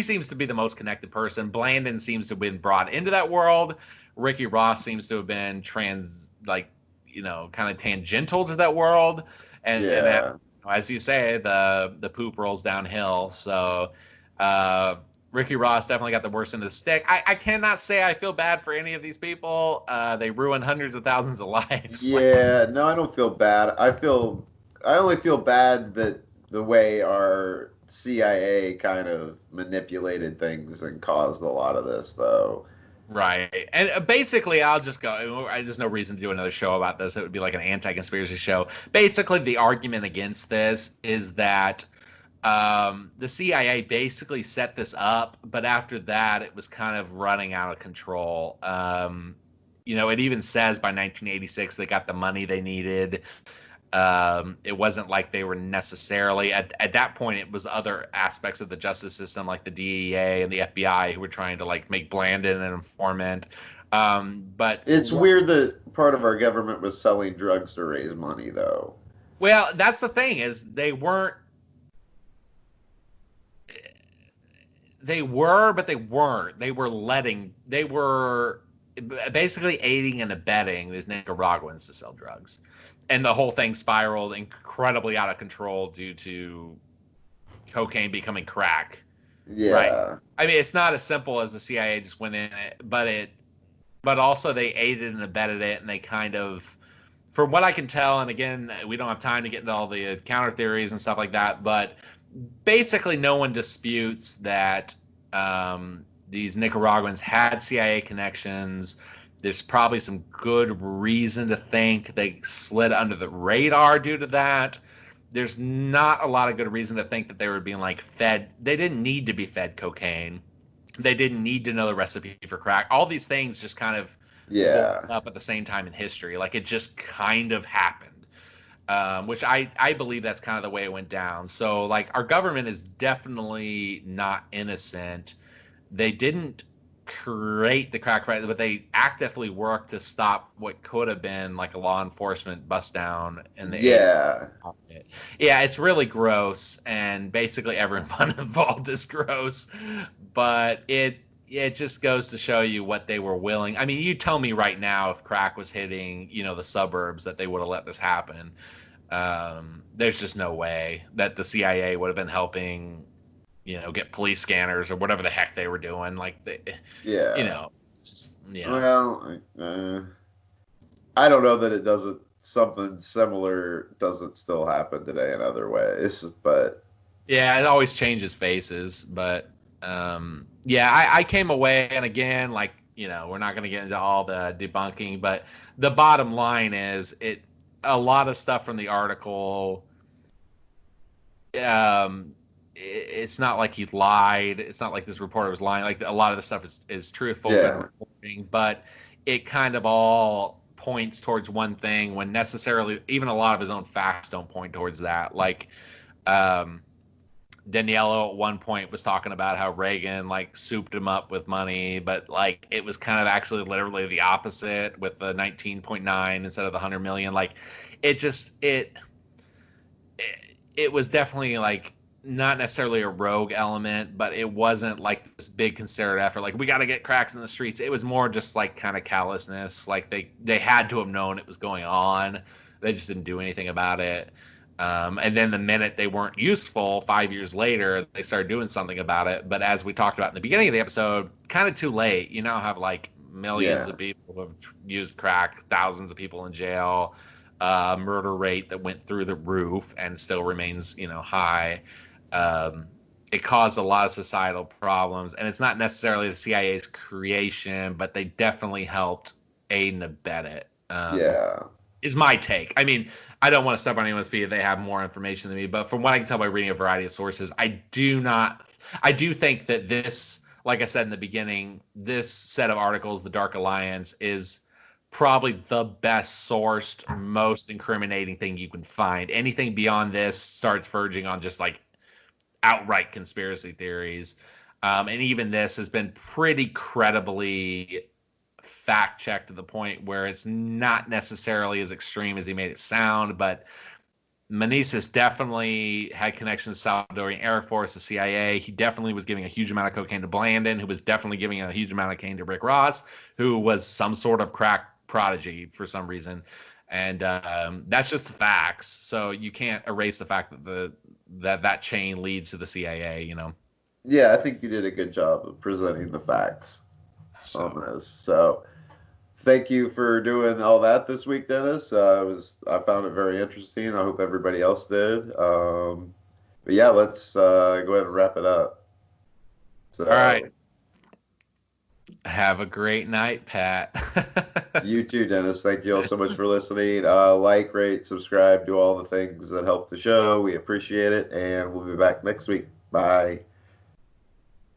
seems to be the most connected person. Blandon seems to have been brought into that world. Ricky Ross seems to have been kind of tangential to that world. And as you say, the poop rolls downhill. So, Ricky Ross definitely got the worst end of the stick. I cannot say I feel bad for any of these people. They ruined hundreds of thousands of lives. Yeah, no, I don't feel bad. I only feel bad that the way our CIA kind of manipulated things and caused a lot of this, though. Right. And basically, I'll just go. There's no reason to do another show about this. It would be like an anti-conspiracy show. Basically, the argument against this is that the CIA basically set this up, but after that, it was kind of running out of control. It even says by 1986 they got the money they needed. It wasn't like they were necessarily at that point. It was other aspects of the justice system, like the DEA and the FBI, who were trying to like make Blandon an informant. But it's weird that part of our government was selling drugs to raise money, though. Well, that's the thing is they weren't. They were, but they weren't. They were basically aiding and abetting these Nicaraguans to sell drugs. And the whole thing spiraled incredibly out of control due to cocaine becoming crack. Yeah. Right? I mean, it's not as simple as the CIA just went in it, but also they aided and abetted it, and they kind of, from what I can tell, and again, we don't have time to get into all the counter theories and stuff like that, but basically no one disputes that these Nicaraguans had CIA connections. There's probably some good reason to think they slid under the radar due to that. There's not a lot of good reason to think that they were being like fed. They didn't need to be fed cocaine. They didn't need to know the recipe for crack. All these things just kind of Yeah. up at the same time in history. Like it just kind of happened, which I believe that's kind of the way it went down. So like our government is definitely not innocent. They didn't create the crack crisis, but they actively worked to stop what could have been like a law enforcement bust down in the 80s. Yeah. Yeah, it's really gross, and basically everyone involved is gross. But it just goes to show you what they were willing. I mean, you tell me right now if crack was hitting, the suburbs, that they would have let this happen. There's just no way that the CIA would have been helping, get police scanners or whatever the heck they were doing. Like, Yeah. Just, Well, I don't know that it doesn't. Something similar doesn't still happen today in other ways, but yeah, it always changes faces. But I came away, and again, like, we're not going to get into all the debunking, but the bottom line is a lot of stuff from the article. It's not like he lied. It's not like this reporter was lying. Like a lot of the stuff is truthful and reporting, but it kind of all points towards one thing when necessarily even a lot of his own facts don't point towards that. Like Daniello at one point was talking about how Reagan like souped him up with money, but like it was kind of actually literally the opposite with the 19.9 instead of the 100 million. Like it was definitely like not necessarily a rogue element, but it wasn't like this big concerted effort. Like we got to get cracks in the streets. It was more just like kind of callousness. Like they had to have known it was going on. They just didn't do anything about it. And then the minute they weren't useful, 5 years later, they started doing something about it. But as we talked about in the beginning of the episode, kind of too late. You now have like millions of people who have used crack, thousands of people in jail, murder rate that went through the roof and still remains, high. It caused a lot of societal problems, and it's not necessarily the CIA's creation, but they definitely helped aid and abet it. Is my take. I mean, I don't want to step on anyone's feet if they have more information than me, but from what I can tell by reading a variety of sources, I do think that this, like I said in the beginning, this set of articles, The Dark Alliance, is probably the best sourced, most incriminating thing you can find. Anything beyond this starts verging on just like outright conspiracy theories. And even this has been pretty credibly fact-checked to the point where it's not necessarily as extreme as he made it sound, but Meneses definitely had connections to the Salvadorian Air Force, the CIA. He definitely was giving a huge amount of cocaine to Blandon, who was definitely giving a huge amount of cocaine to Rick Ross, who was some sort of crack prodigy for some reason. And that's just the facts. So you can't erase the fact that that chain leads to the CIA, Yeah, I think you did a good job of presenting the facts on this. So thank you for doing all that this week, Dennis. I found it very interesting. I hope everybody else did. But yeah, let's go ahead and wrap it up. So, all right. Have a great night, Pat. You too, Dennis. Thank you all so much for listening. Like, rate, subscribe, do all the things that help the show. We appreciate it, and we'll be back next week. Bye.